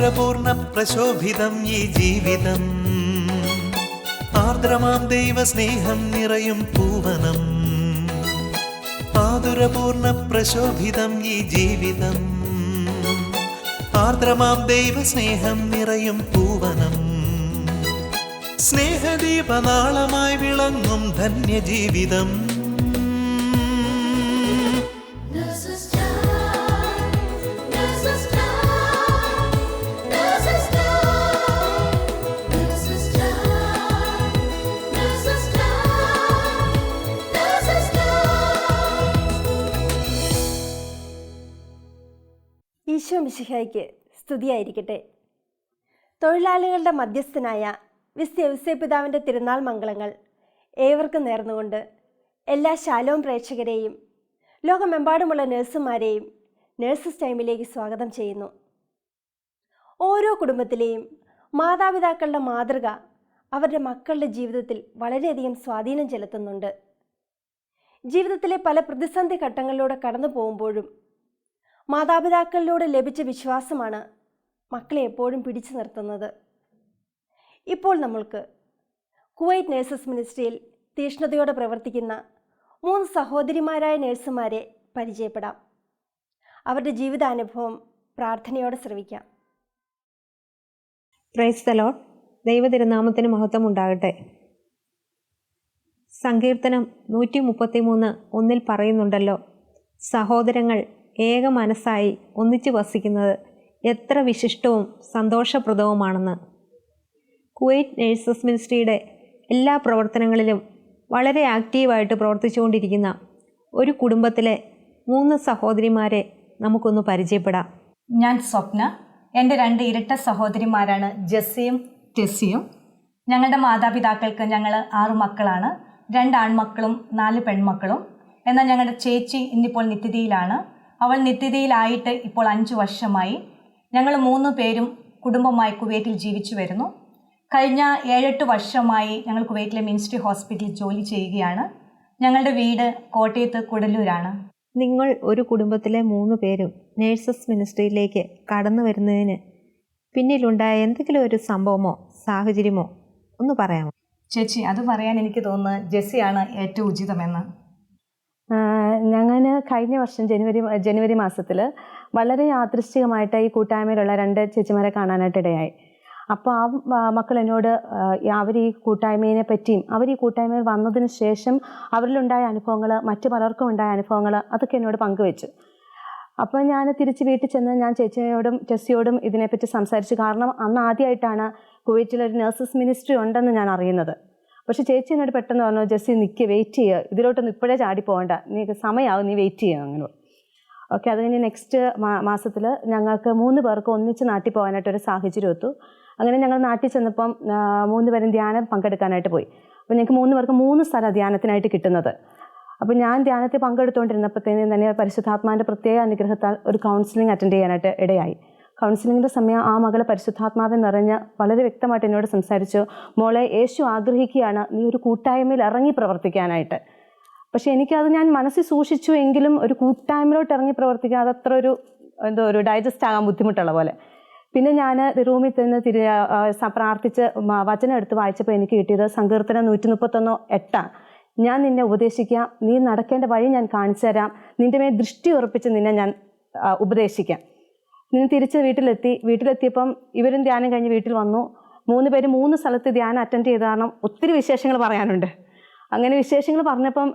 മാധുരപൂർണ്ണ പ്രശോഭിതം ഈ ജീവിതം, ആർദ്രമാം ദൈവസ്നേഹം നിറയും പൂവനം. മാധുരപൂർണ്ണ പ്രശോഭിതം ഈ ജീവിതം, ആർദ്രമാം ദൈവസ്നേഹം നിറയും പൂവനം. സ്നേഹദീപനാളമായി വിളങ്ങും ധന്യജീവിതം. ഈശോ മിശിഹായ്ക്ക് സ്തുതിയായിരിക്കട്ടെ. തൊഴിലാളികളുടെ മധ്യസ്ഥനായ വിശുദ്ധ ഔസേപ്പിതാവിൻ്റെ തിരുനാൾ മംഗളങ്ങൾ ഏവർക്കും നേർന്നുകൊണ്ട് എല്ലാ ശാലോം പ്രേക്ഷകരെയും ലോകമെമ്പാടുമുള്ള നഴ്സുമാരെയും നഴ്സസ് ടൈമിലേക്ക് സ്വാഗതം ചെയ്യുന്നു. ഓരോ കുടുംബത്തിലെയും മാതാപിതാക്കളുടെ മാതൃക അവരുടെ മക്കളുടെ ജീവിതത്തിൽ വളരെയധികം സ്വാധീനം ചെലുത്തുന്നുണ്ട്. ജീവിതത്തിലെ പല പ്രതിസന്ധി ഘട്ടങ്ങളിലൂടെ കടന്നു പോകുമ്പോഴും മാതാപിതാക്കളിലൂടെ ലഭിച്ച വിശ്വാസമാണ് മക്കളെ എപ്പോഴും പിടിച്ചു നിർത്തുന്നത്. ഇപ്പോൾ നമ്മൾക്ക് കുവൈറ്റ് നഴ്സസ് മിനിസ്ട്രിയിൽ തീഷ്ണതയോടെ പ്രവർത്തിക്കുന്ന 3 സഹോദരിമാരായ നഴ്സുമാരെ പരിചയപ്പെടാം. അവരുടെ ജീവിതാനുഭവം പ്രാർത്ഥനയോടെ ശ്രവിക്കാം. Praise the Lord. ദൈവതിരുനാമത്തിന് മഹത്വം ഉണ്ടാകട്ടെ. സങ്കീർത്തനം 133:1 പറയുന്നുണ്ടല്ലോ, സഹോദരങ്ങൾ ഏക മനസ്സായി ഒന്നിച്ചു വസിക്കുന്നത് എത്ര വിശിഷ്ടവും സന്തോഷപ്രദവുമാണെന്ന്. കുവൈറ്റ് നഴ്സസ് മിനിസ്ട്രിയുടെ എല്ലാ പ്രവർത്തനങ്ങളിലും വളരെ ആക്റ്റീവായിട്ട് പ്രവർത്തിച്ചുകൊണ്ടിരിക്കുന്ന ഒരു കുടുംബത്തിലെ 3 സഹോദരിമാരെ നമുക്കൊന്ന് പരിചയപ്പെടാം. ഞാൻ സ്വപ്ന. എൻ്റെ 2 ഇരട്ട സഹോദരിമാരാണ് ജെസ്സിയും ടെസ്സിയും. ഞങ്ങളുടെ മാതാപിതാക്കൾക്ക് ഞങ്ങൾ 6 മക്കളാണ്, 2 ആൺമക്കളും 4 പെൺമക്കളും. എന്നാൽ ഞങ്ങളുടെ ചേച്ചി ഇന്നിപ്പോൾ നിത്യതയിലാണ്. അവൾ നിത്യതയിലായിട്ട് ഇപ്പോൾ 5 വർഷമായി. ഞങ്ങൾ 3 പേരും കുടുംബമായി കുവൈറ്റിൽ ജീവിച്ചു വരുന്നു. കഴിഞ്ഞ 7-8 വർഷമായി ഞങ്ങൾ കുവൈറ്റിലെ മിനിസ്ട്രി ഹോസ്പിറ്റലിൽ ജോലി ചെയ്യുകയാണ്. ഞങ്ങളുടെ വീട് കോട്ടയത്ത് കുടലൂരാണ്. നിങ്ങൾ ഒരു കുടുംബത്തിലെ 3 പേരും നേഴ്സസ് മിനിസ്ട്രിയിലേക്ക് കടന്നു വരുന്നതിന് പിന്നിലുണ്ടായ എന്തെങ്കിലും ഒരു സംഭവമോ സാഹചര്യമോ ഒന്ന് പറയാമോ? ചേച്ചി, അത് പറയാൻ എനിക്ക് തോന്നുന്നത് ജെസ്സിയാണ് ഏറ്റവും ഉചിതമെന്ന്. ഞങ്ങൾ കഴിഞ്ഞ വർഷം ജനുവരി മാസത്തിൽ വളരെ യാദൃശ്ചികമായിട്ട് ഈ കൂട്ടായ്മയിലുള്ള 2 ചേച്ചിമാരെ കാണാനായിട്ട് ഇടയായി. അപ്പോൾ ആ മക്കൾ എന്നോട് അവർ ഈ കൂട്ടായ്മയെ പറ്റിയും അവർ ഈ കൂട്ടായ്മയിൽ വന്നതിന് ശേഷം അവരിലുണ്ടായ അനുഭവങ്ങൾ, മറ്റു പലർക്കും ഉണ്ടായ അനുഭവങ്ങൾ അതൊക്കെ എന്നോട് പങ്കുവെച്ചു. അപ്പോൾ ഞാൻ തിരിച്ച് വീട്ടിൽ ചെന്ന് ഞാൻ ചേച്ചിയോടും ടെസ്സിയോടും ഇതിനെപ്പറ്റി സംസാരിച്ചു. കാരണം അന്ന് ആദ്യമായിട്ടാണ് കുവൈറ്റിലൊരു നഴ്സസ് മിനിസ്ട്രി ഉണ്ടെന്ന് ഞാൻ അറിയുന്നത്. പക്ഷേ ചേച്ചി എന്നോട് പെട്ടെന്ന് പറഞ്ഞു, ജെസ്സി നിൽക്കുക, വെയിറ്റ് ചെയ്യുക, ഇതിലോട്ടൊന്നും ഇപ്പോഴേ ചാടി പോകണ്ട, നീ സമയമാവും, നീ വെയിറ്റ് ചെയ്യുക. അങ്ങനെ ഓക്കെ. അത് കഴിഞ്ഞ് നെക്സ്റ്റ് മാസത്തിൽ ഞങ്ങൾക്ക് 3 പേർക്ക് ഒന്നിച്ച് നാട്ടിൽ പോകാനായിട്ടൊരു സാഹചര്യം ഒത്തു. അങ്ങനെ ഞങ്ങൾ നാട്ടിൽ ചെന്നപ്പം 3 പേരും ധ്യാനം പങ്കെടുക്കാനായിട്ട് പോയി. അപ്പോൾ ഞങ്ങൾക്ക് 3 പേർക്ക് 3 സ്ഥലം ധ്യാനത്തിനായിട്ട് കിട്ടുന്നത്. അപ്പോൾ ഞാൻ ധ്യാനത്തിൽ പങ്കെടുത്തുകൊണ്ടിരുന്നപ്പോഴത്തേനും തന്നെ പരിശുദ്ധാത്മാവിൻ്റെ പ്രത്യേക അനുഗ്രഹത്താൽ ഒരു കൗൺസിലിംഗ് അറ്റൻഡ് ചെയ്യാനായിട്ട് ഇടയായി. കൗൺസിലിങ്ങിൻ്റെ സമയം ആ മകളെ പരിശുദ്ധാത്മാവിൽ നിറഞ്ഞ് വളരെ വ്യക്തമായിട്ട് എന്നോട് സംസാരിച്ചു, മോളെ യേശു ആഗ്രഹിക്കുകയാണ് നീ ഒരു കൂട്ടായ്മയിൽ ഇറങ്ങി പ്രവർത്തിക്കാനായിട്ട്. പക്ഷേ എനിക്കത് ഞാൻ മനസ്സിൽ സൂക്ഷിച്ചു എങ്കിലും ഒരു കൂട്ടായ്മയിലോട്ട് ഇറങ്ങി പ്രവർത്തിക്കാൻ അതത്ര ഒരു ഡൈജസ്റ്റ് ആകാൻ ബുദ്ധിമുട്ടുള്ള പോലെ. പിന്നെ ഞാൻ റൂമിൽ തന്നെ പ്രാർത്ഥിച്ച് വചനം എടുത്ത് വായിച്ചപ്പോൾ എനിക്ക് കിട്ടിയത് സങ്കീർത്തനം 131:8. ഞാൻ നിന്നെ ഉപദേശിക്കാം, നീ നടക്കേണ്ട വഴി ഞാൻ കാണിച്ചു തരാം, നിൻ്റെ മേൽ ദൃഷ്ടി ഉറപ്പിച്ച് നിന്നെ ഞാൻ ഉപദേശിക്കാം. നീ തിരിച്ച് വീട്ടിലെത്തിയപ്പം ഇവരും ധ്യാനം കഴിഞ്ഞ് വീട്ടിൽ വന്നു. 3 പേരും 3 സ്ഥലത്ത് ധ്യാനം അറ്റൻഡ് ചെയ്ത കാരണം ഒത്തിരി വിശേഷങ്ങൾ പറയാനുണ്ട്. അങ്ങനെ വിശേഷങ്ങൾ പറഞ്ഞപ്പം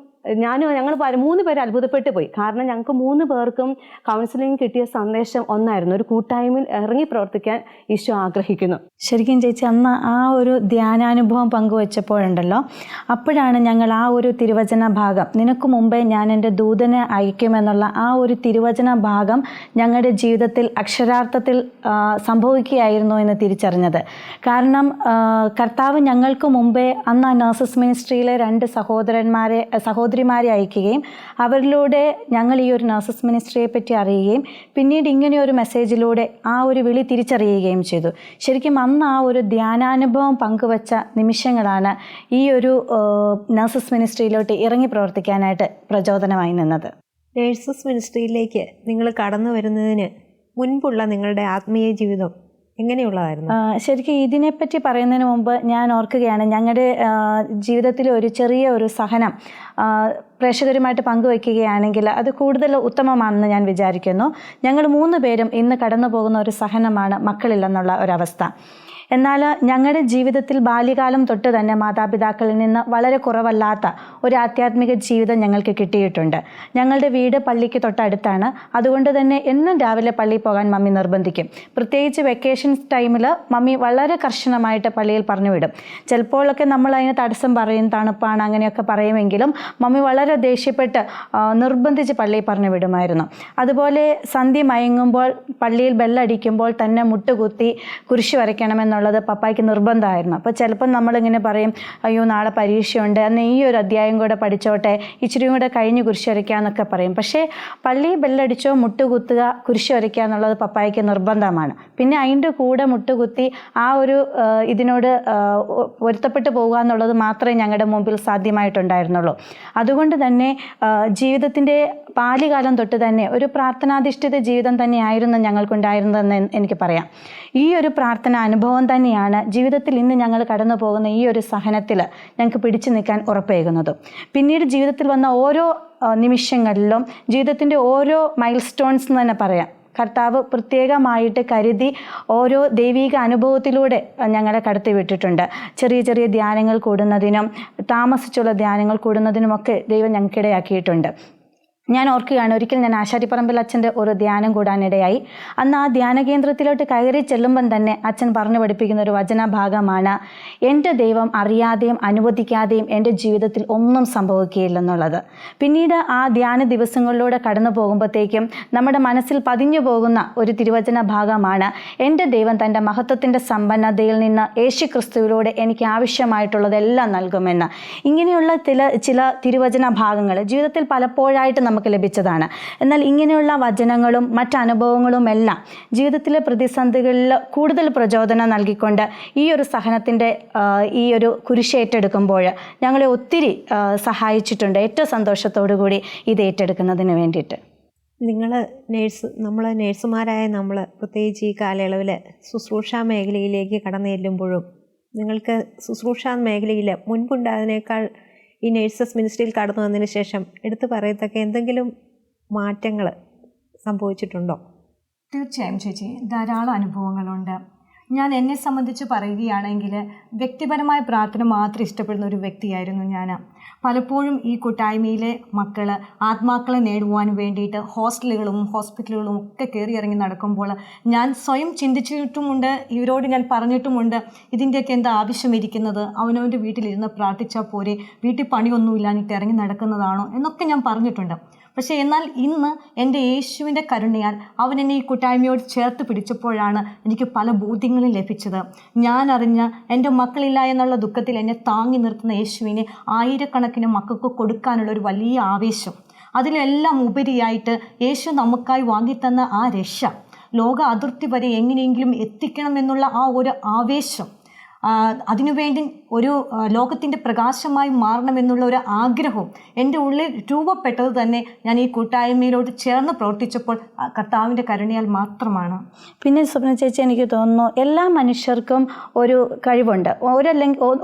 ഞങ്ങൾ 3 പേര് അത്ഭുതപ്പെട്ടു പോയി. കാരണം ഞങ്ങൾക്ക് 3 പേർക്കും കൗൺസിലിംഗ് കിട്ടിയ സന്ദേശം ഒന്നായിരുന്നു, ഒരു കൂട്ടായ്മയിൽ ഇറങ്ങി പ്രവർത്തിക്കാൻ ഈശോ ആഗ്രഹിക്കുന്നു. ശരിക്കും ചേച്ചി അന്ന് ആ ഒരു ധ്യാനാനുഭവം പങ്കുവച്ചപ്പോഴുണ്ടല്ലോ, അപ്പോഴാണ് ഞങ്ങൾ ആ ഒരു തിരുവചന ഭാഗം, നിനക്ക് മുമ്പേ ഞാൻ എൻ്റെ ദൂതനെ അയക്കുമെന്നുള്ള ആ ഒരു തിരുവചന ഭാഗം ഞങ്ങളുടെ ജീവിതത്തിൽ അക്ഷരാർത്ഥത്തിൽ സംഭവിക്കുകയായിരുന്നു എന്ന് തിരിച്ചറിഞ്ഞത്. കാരണം കർത്താവ് ഞങ്ങൾക്ക് മുമ്പേ അന്ന് ആ നഴ്സസ് മിനിസ്ട്രിയിലെ 2 സഹോദരിമാരെ അയക്കുകയും അവരിലൂടെ ഞങ്ങൾ ഈ ഒരു നഴ്സസ് മിനിസ്ട്രിയെ പറ്റി അറിയുകയും പിന്നീട് ഇങ്ങനെ ഒരു മെസ്സേജിലൂടെ ആ ഒരു വിളി തിരിച്ചറിയുകയും ചെയ്തു. ശരിക്കും അന്ന് ആ ഒരു ധ്യാനാനുഭവം പങ്കുവച്ച നിമിഷങ്ങളാണ് ഈ ഒരു നഴ്സസ് മിനിസ്ട്രിയിലോട്ട് ഇറങ്ങി പ്രവർത്തിക്കാനായിട്ട് പ്രചോദനമായി നിന്നത്. നേഴ്സസ് മിനിസ്ട്രിയിലേക്ക് നിങ്ങൾ കടന്നു വരുന്നതിന് മുൻപുള്ള നിങ്ങളുടെ ആത്മീയ ജീവിതം എങ്ങനെയുള്ളതായിരുന്നു? ശരിക്കും ഇതിനെപ്പറ്റി പറയുന്നതിന് മുമ്പ് ഞാൻ ഓർക്കുകയാണ്, ഞങ്ങളുടെ ജീവിതത്തിലെ ഒരു ചെറിയ ഒരു സഹനം പ്രേക്ഷകരുമായിട്ട് പങ്കുവയ്ക്കുകയാണെങ്കിൽ അത് കൂടുതൽ ഉത്തമമാണെന്ന് ഞാൻ വിചാരിക്കുന്നു. ഞങ്ങൾ 3 പേരും ഇന്ന് കടന്നു പോകുന്ന ഒരു സഹനമാണ് മക്കളില്ലെന്നുള്ള ഒരവസ്ഥ. എന്നാൽ ഞങ്ങളുടെ ജീവിതത്തിൽ ബാല്യകാലം തൊട്ട് തന്നെ മാതാപിതാക്കളിൽ നിന്ന് വളരെ കുറവല്ലാത്ത ഒരു ആധ്യാത്മിക ജീവിതം ഞങ്ങൾക്ക് കിട്ടിയിട്ടുണ്ട്. ഞങ്ങളുടെ വീട് പള്ളിക്ക് തൊട്ടടുത്താണ്. അതുകൊണ്ട് തന്നെ എന്നും രാവിലെ പള്ളിയിൽ പോകാൻ മമ്മി നിർബന്ധിക്കും. പ്രത്യേകിച്ച് വെക്കേഷൻസ് ടൈമിൽ മമ്മി വളരെ കർശനമായിട്ട് പള്ളിയിൽ പറഞ്ഞു വിടും. ചിലപ്പോഴൊക്കെ നമ്മൾ അതിന് തടസ്സം പറയും, തണുപ്പാണ് അങ്ങനെയൊക്കെ പറയുമെങ്കിലും മമ്മി വളരെ ദേഷ്യപ്പെട്ട് നിർബന്ധിച്ച് പള്ളിയിൽ പറഞ്ഞു വിടുമായിരുന്നു. അതുപോലെ സന്ധ്യ മയങ്ങുമ്പോൾ പള്ളിയിൽ ബെല്ലടിക്കുമ്പോൾ തന്നെ മുട്ടുകുത്തി കുരിശ് വരയ്ക്കണമെന്നുള്ള പപ്പായ്ക്ക് നിർബന്ധമായിരുന്നു. അപ്പോൾ ചിലപ്പം നമ്മളിങ്ങനെ പറയും, അയ്യോ നാളെ പരീക്ഷയുണ്ട്, അന്ന് ഈ ഒരു അധ്യായം കൂടെ പഠിച്ചോട്ടെ, ഇച്ചിരിയും കൂടെ കഴിഞ്ഞ് കുരിശ് വരയ്ക്കാമെന്നൊക്കെ പറയും. പക്ഷേ പള്ളി ബെല്ലടിച്ചോ മുട്ടുകുത്തുക, കുരിശ് വരയ്ക്കുക എന്നുള്ളത് പപ്പായ്ക്ക് നിർബന്ധമാണ്. പിന്നെ അതിൻ്റെ കൂടെ മുട്ടുകുത്തി ആ ഒരു ഇതിനോട് പൊരുത്തപ്പെട്ടു പോകുക എന്നുള്ളത് മാത്രമേ ഞങ്ങളുടെ മുമ്പിൽ സാധ്യമായിട്ടുണ്ടായിരുന്നുള്ളൂ. അതുകൊണ്ട് തന്നെ ജീവിതത്തിൻ്റെ ബാല്യകാലം തൊട്ട് തന്നെ ഒരു പ്രാർത്ഥനാധിഷ്ഠിത ജീവിതം തന്നെയായിരുന്നു ഞങ്ങൾക്കുണ്ടായിരുന്നതെന്ന് എനിക്ക് പറയാം. ഈ ഒരു പ്രാർത്ഥന അനുഭവം തന്നെയാണ് ജീവിതത്തിൽ ഇന്ന് ഞങ്ങൾ കടന്നു പോകുന്ന ഈ ഒരു സഹനത്തിൽ ഞങ്ങൾക്ക് പിടിച്ചു നിൽക്കാൻ ഉറപ്പേകുന്നതും. പിന്നീട് ജീവിതത്തിൽ വന്ന ഓരോ നിമിഷങ്ങളിലും ജീവിതത്തിൻ്റെ ഓരോ മൈൽ സ്റ്റോൺസ് എന്ന് തന്നെ പറയാം, കർത്താവ് പ്രത്യേകമായിട്ട് കരുതി ഓരോ ദൈവിക അനുഭവത്തിലൂടെ ഞങ്ങളെ കടത്തിവിട്ടിട്ടുണ്ട്. ചെറിയ ചെറിയ ധ്യാനങ്ങൾ കൂടുന്നതിനും താമസിച്ചുള്ള ധ്യാനങ്ങൾ കൂടുന്നതിനുമൊക്കെ ദൈവം ഞങ്ങൾക്കിടയാക്കിയിട്ടുണ്ട്. ഞാൻ ഓർക്കുകയാണ്, ഒരിക്കൽ ഞാൻ ആശാരിപ്പറമ്പിൽ അച്ഛൻ്റെ ഒരു ധ്യാനം കൂടാനിടയായി. അന്ന് ആ ധ്യാന കേന്ദ്രത്തിലോട്ട് കയറി ചെല്ലുമ്പം തന്നെ അച്ഛൻ പറഞ്ഞു പഠിപ്പിക്കുന്ന ഒരു വചനഭാഗമാണ്, എൻ്റെ ദൈവം അറിയാതെയും അനുവദിക്കാതെയും എൻ്റെ ജീവിതത്തിൽ ഒന്നും സംഭവിക്കുകയില്ലെന്നുള്ളത്. പിന്നീട് ആ ധ്യാന ദിവസങ്ങളിലൂടെ കടന്നു പോകുമ്പോഴത്തേക്കും നമ്മുടെ മനസ്സിൽ പതിഞ്ഞു പോകുന്ന ഒരു തിരുവചന ഭാഗമാണ്, എൻ്റെ ദൈവം തൻ്റെ മഹത്വത്തിൻ്റെ സമ്പന്നതയിൽ നിന്ന് യേശു ക്രിസ്തുവിലൂടെ എനിക്ക് ആവശ്യമായിട്ടുള്ളതെല്ലാം നൽകുമെന്ന്. ഇങ്ങനെയുള്ള ചില തിരുവചന ഭാഗങ്ങൾ ജീവിതത്തിൽ പലപ്പോഴായിട്ട് നമുക്ക് ലഭിച്ചതാണ്. എന്നാൽ ഇങ്ങനെയുള്ള വചനങ്ങളും മറ്റനുഭവങ്ങളും എല്ലാം ജീവിതത്തിലെ പ്രതിസന്ധികളിൽ കൂടുതൽ പ്രചോദനം നൽകിക്കൊണ്ട് ഈ ഒരു സഹനത്തിൻ്റെ ഈ ഒരു കുരിശേറ്റെടുക്കുമ്പോൾ ഞങ്ങളെ ഒത്തിരി സഹായിച്ചിട്ടുണ്ട്. ഏറ്റവും സന്തോഷത്തോടു കൂടി ഇത് ഏറ്റെടുക്കുന്നതിന് വേണ്ടിയിട്ട്. നമ്മൾ നേഴ്സുമാരായ നമ്മൾ പ്രത്യേകിച്ച് ഈ കാലയളവിൽ ശുശ്രൂഷാ മേഖലയിലേക്ക് കടന്നു ചെല്ലുമ്പോഴും നിങ്ങൾക്ക് ശുശ്രൂഷാ മേഖലയിൽ മുൻപുണ്ടായതിനേക്കാൾ ഈ നേഴ്സസ് മിനിസ്ട്രിയിൽ കടന്നു വന്നതിന് ശേഷം എടുത്തു പറയത്തക്ക എന്തെങ്കിലും മാറ്റങ്ങൾ സംഭവിച്ചിട്ടുണ്ടോ? തീർച്ചയായും ചേച്ചി, ധാരാളം അനുഭവങ്ങളുണ്ട്. ഞാൻ എന്നെ സംബന്ധിച്ച് പറയുകയാണെങ്കിൽ വ്യക്തിപരമായ പ്രാർത്ഥന മാത്രം ഇഷ്ടപ്പെടുന്ന ഒരു വ്യക്തിയായിരുന്നു ഞാൻ. പലപ്പോഴും ഈ കൂട്ടായ്മയിലെ മക്കൾ ആത്മാക്കളെ നേടുവാൻ വേണ്ടിയിട്ട് ഹോസ്റ്റലുകളും ഹോസ്പിറ്റലുകളും ഒക്കെ കയറി ഇറങ്ങി നടക്കുമ്പോൾ ഞാൻ സ്വയം ചിന്തിച്ചിട്ടുമുണ്ട്, ഇവരോട് ഞാൻ പറഞ്ഞിട്ടുമുണ്ട്, ഇതിൻ്റെയൊക്കെ എന്താ ആവശ്യമിരിക്കുന്നത്, അവനവൻ്റെ വീട്ടിലിരുന്ന് പ്രാർത്ഥിച്ചാൽ പോരെ, വീട്ടിൽ പണിയൊന്നുമില്ലാഞ്ഞിട്ട് ഇറങ്ങി നടക്കുന്നതാണോ എന്നൊക്കെ ഞാൻ പറഞ്ഞിട്ടുണ്ട്. പക്ഷേ എന്നാൽ ഇന്ന് എൻ്റെ യേശുവിൻ്റെ കരുണയാൽ അവൻ എന്നെ ഈ കൂട്ടായ്മയോട് ചേർത്ത് പിടിച്ചപ്പോഴാണ് എനിക്ക് പല ബോധ്യങ്ങളും ലഭിച്ചത്. ഞാൻ അറിഞ്ഞ എൻ്റെ മക്കളില്ല എന്നുള്ള ദുഃഖത്തിൽ എന്നെ താങ്ങി നിർത്തുന്ന യേശുവിനെ ആയിരക്കണക്കിന് മക്കൾക്ക് കൊടുക്കാനുള്ള ഒരു വലിയ ആവേശം, അതിലെല്ലാം ഉപരിയായിട്ട് യേശു നമുക്കായി വാങ്ങിത്തന്ന ആ രക്ഷ, ലോക അതിർത്തി വരെ എങ്ങനെയെങ്കിലും എത്തിക്കണമെന്നുള്ള ആ ഒരു ആവേശം, അതിനുവേണ്ടി ഒരു ലോകത്തിൻ്റെ പ്രകാശമായി മാറണമെന്നുള്ള ഒരു ആഗ്രഹവും എൻ്റെ ഉള്ളിൽ രൂപപ്പെട്ടത് തന്നെ ഞാൻ ഈ കൂട്ടായ്മയിലോട്ട് ചേർന്ന് പ്രവർത്തിച്ചപ്പോൾ കർത്താവിൻ്റെ കരുണയാൽ മാത്രമാണ്. പിന്നെ സ്വപ്ന ചേച്ചി, എനിക്ക് തോന്നുന്നു എല്ലാ മനുഷ്യർക്കും ഒരു കഴിവുണ്ട്.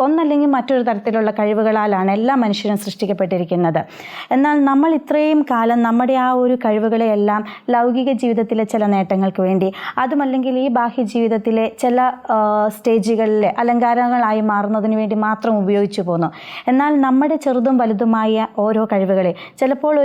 ഒന്നല്ലെങ്കിൽ മറ്റൊരു തരത്തിലുള്ള കഴിവുകളാലാണ് എല്ലാ മനുഷ്യരും സൃഷ്ടിക്കപ്പെട്ടിരിക്കുന്നത്. എന്നാൽ നമ്മൾ ഇത്രയും കാലം നമ്മുടെ ആ ഒരു കഴിവുകളെയെല്ലാം ലൗകിക ജീവിതത്തിലെ ചില നേട്ടങ്ങൾക്ക് വേണ്ടി, അതുമല്ലെങ്കിൽ ഈ ബാഹ്യ ജീവിതത്തിലെ ചില സ്റ്റേജുകളിലെ അലങ്കാരങ്ങളായി മാറുന്നതിന് വേണ്ടി മാത്രം ഉപയോഗിച്ചു പോന്നു. എന്നാൽ നമ്മുടെ ചെറുതും വലുതുമായ ഓരോ കഴിവുകളെ ചിലപ്പോൾ